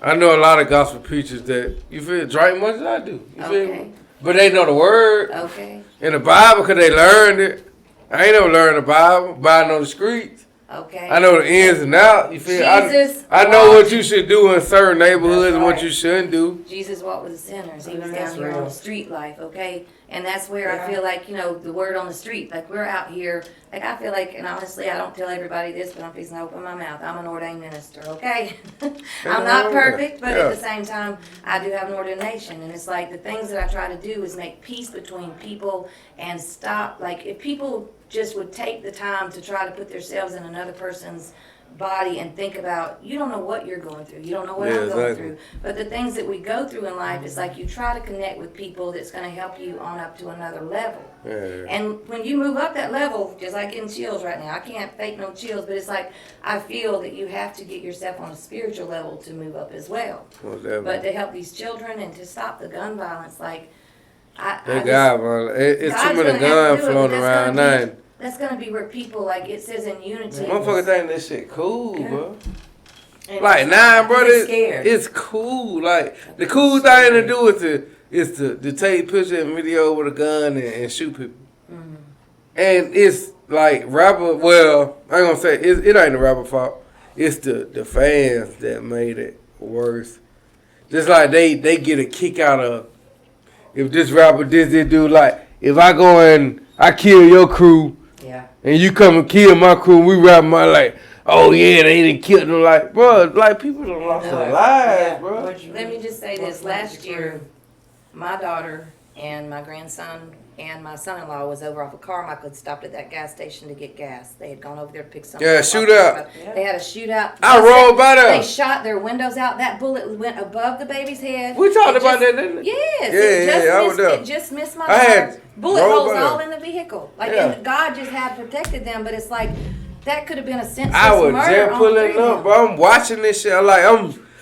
I know a lot of gospel preachers that, you feel, drink much as I do. You feel Okay. me? But they know the word Okay. in the Bible because they learned it. I ain't never learned the Bible, but I know the streets. Okay. I know the ins and outs. You feel? Jesus I know walked- what you should do in certain neighborhoods That's and what right. you shouldn't do. Jesus walked with the sinners. He was That's down here on real. the street life, okay? And that's where I Yeah. feel like, the word on the street, like we're out here, like I feel like, and honestly, I don't tell everybody this, but I'm fixing to open my mouth. I'm an ordained minister, okay? I'm not perfect, but at the same time, I do have an ordination. And it's like the things that I try to do is make peace between people and stop, like if people just would take the time to try to put themselves in another person's body and think about, you don't know what you're going through, you don't know what Yeah, I'm going exactly. through, but the things that we go through in life is like you try to connect with people that's going to help you on up to another level. Yeah. And when you move up that level, just like getting chills right now, I can't fake no chills, but it's like I feel that you have to get yourself on a spiritual level to move up as well. Whatever. But to help these children and to stop the gun violence, like I That just- guy, man, it's God's too many gonna have to guns do it, floating but around that's now. That's gonna be where people, like it says in unity. Motherfucker think that shit cool, bro. And Like, nah, bro, they're scared. it's cool. Like, the cool thing to do is to take picture and video with a gun and shoot people. Mm-hmm. And it's like rapper, well, I ain't gonna say, it ain't the rapper fault. It's the fans that made it worse. Just like they get a kick out of, if this rapper this dude, like, if I go and I kill your crew, Yeah. and you come and kill my crew, and we rap my like, oh yeah, they didn't kill them. Like, bro, like people done lost their lives, bro. Let me just say this. Last year, my daughter and my grandson and my son-in-law was over off of Carmichael, stopped at that gas station to get gas. They had gone over there to pick something Yeah, up. shootout. They had a shootout. I rolled by there. They shot their windows out. That bullet went above the baby's head. We talked It about just- that, didn't we? Yes. Yeah, it just I was missed, there. It just missed my I had daughter. Bullet rolled holes by all there. in the vehicle. Like, Yeah. and God just had protected them, but it's like, that could have been a senseless I was murder just on pulling three of up, them. bro. I'm watching this shit.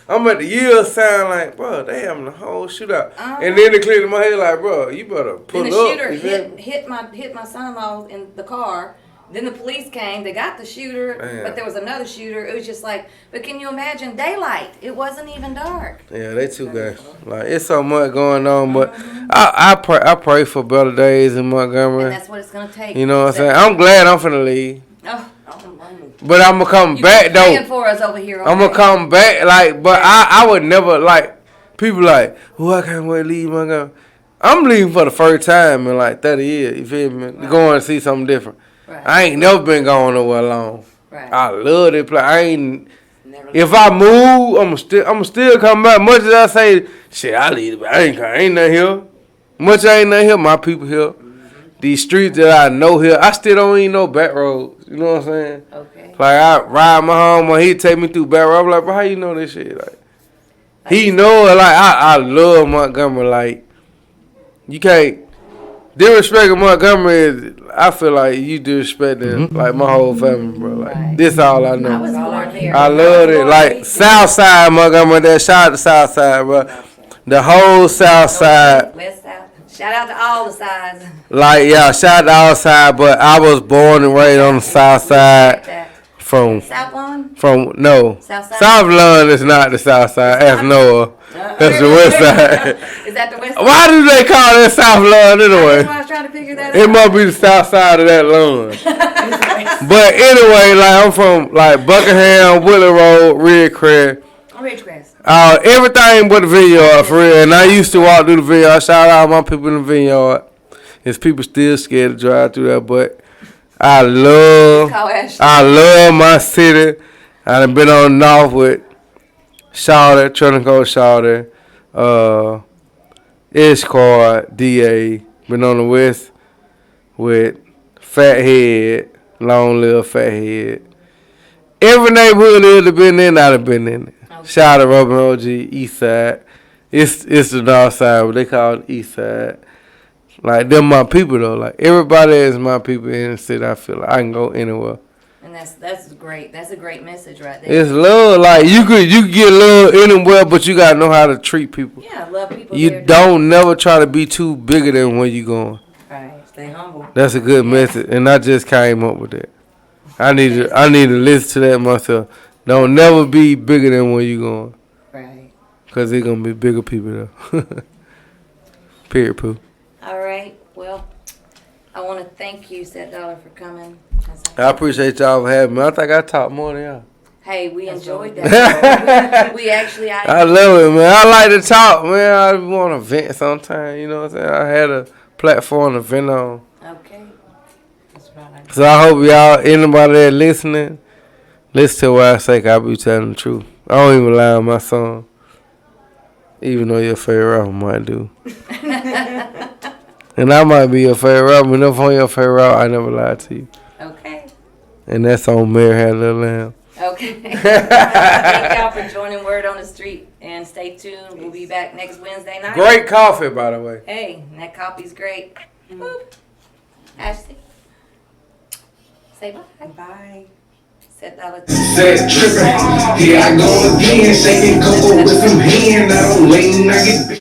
I'm at the yield sign, like, bro, they having the whole shootout. And then it cleared in my head, like, bro, you better pull Then up. the shooter you feel me? hit my son-in-law in the car. Then the police came. They got the shooter, Man. but there was another shooter. It was just like, but can you imagine daylight? It wasn't even dark. Yeah, they too good. Like, it's so much going on, but I pray for better days in And Montgomery. that's what it's gonna take. You know what I'm saying? I'm glad I'm finna leave, Oh, but I'm gonna come you back keep praying though. for us over here. I'm gonna okay? come back, like, but I would never, like, people like, oh, I can't wait to leave Montgomery. I'm leaving for the first time in like 30 years, you feel me? To go and see something different. Right. I ain't never been going nowhere long. Right. I love this place. I ain't, Never if I move, I'ma still come back. Much as I say, shit, I leave, but I ain't nothing here. Much I ain't nothing here, my people here. These streets that I know here, I still don't even know back roads. You know what I'm saying? Okay. Like, I ride my home when he take me through back road. I'm like, bro, how you know this shit? Like, he know it. Like, I love Montgomery. Like, you can't disrespect Montgomery. Is, I feel like you disrespecting like my whole family, bro. Like, Right. this all I I know. was born here. I love it. Like, South Side Montgomery. That shout out to South Side, bro. The whole South Side. West South. Shout out to all the sides. Like, yeah, shout out to South Side, but I was born and raised on the South Like Side. that. From South Lawn? no. South side? South Lawn is not the south side. That's Noah. That's the west side. Is that the west side? Why do they call it South Lawn That's anyway? why I was trying to figure that It out. must be the south side of that lawn. But anyway, like I'm from like Buckingham, Willow Road, Ridgecrest. Ridgecrest. Everything but the vineyard for real. And I used to walk through the vineyard. Shout out my people in the vineyard. There's people still scared to drive through there, but I love my city. I done been on the north with Shawty, Trinico Shawty, Ishcard, DA. Been on the west with Fathead, Long Live Fathead. Every neighborhood that have been in, I'd have been in it. Okay. Shout out Robin OG, East Side. It's the north side, but they call it East Side. Like, them my people, though. Like, everybody is my people in the city. I feel like I can go anywhere. And that's great. That's a great message right there. It's love. Like, you could get love anywhere, but you got to know how to treat people. Yeah, love people. You there, don't never try to be too bigger than where you going. Right. Stay humble. That's a good message, and I just came up with that. I need to listen to that myself. Don't never be bigger than where you going. Right. Because there's going to be bigger people there. Period, poo. All right. Well, I want to thank you, Set Dollar, for coming. I appreciate y'all for having me. I think I talked more than y'all. Hey, we enjoyed that. we actually, I love it, man. I like to talk, man. I want to vent sometimes, you know what I'm saying? I had a platform to vent on. Okay. That's right. So I hope y'all, anybody that listening, listen to what I say, 'cause I be telling the truth. I don't even lie on my song. Even though your favorite rapper might do. And I might be your favorite rapper, but if I'm your favorite rapper, I never lied to you. Okay. And that's on Mary Had a Little Lamb. Okay. Thank y'all for joining Word on the Street. And stay tuned. We'll be back next Wednesday night. Great coffee, by the way. Hey, that coffee's great. Boop. Ashley. Say bye. Bye. Set Dollar. Set trippin', here I go again, shaking cocoa with some hand. I don't lean, I get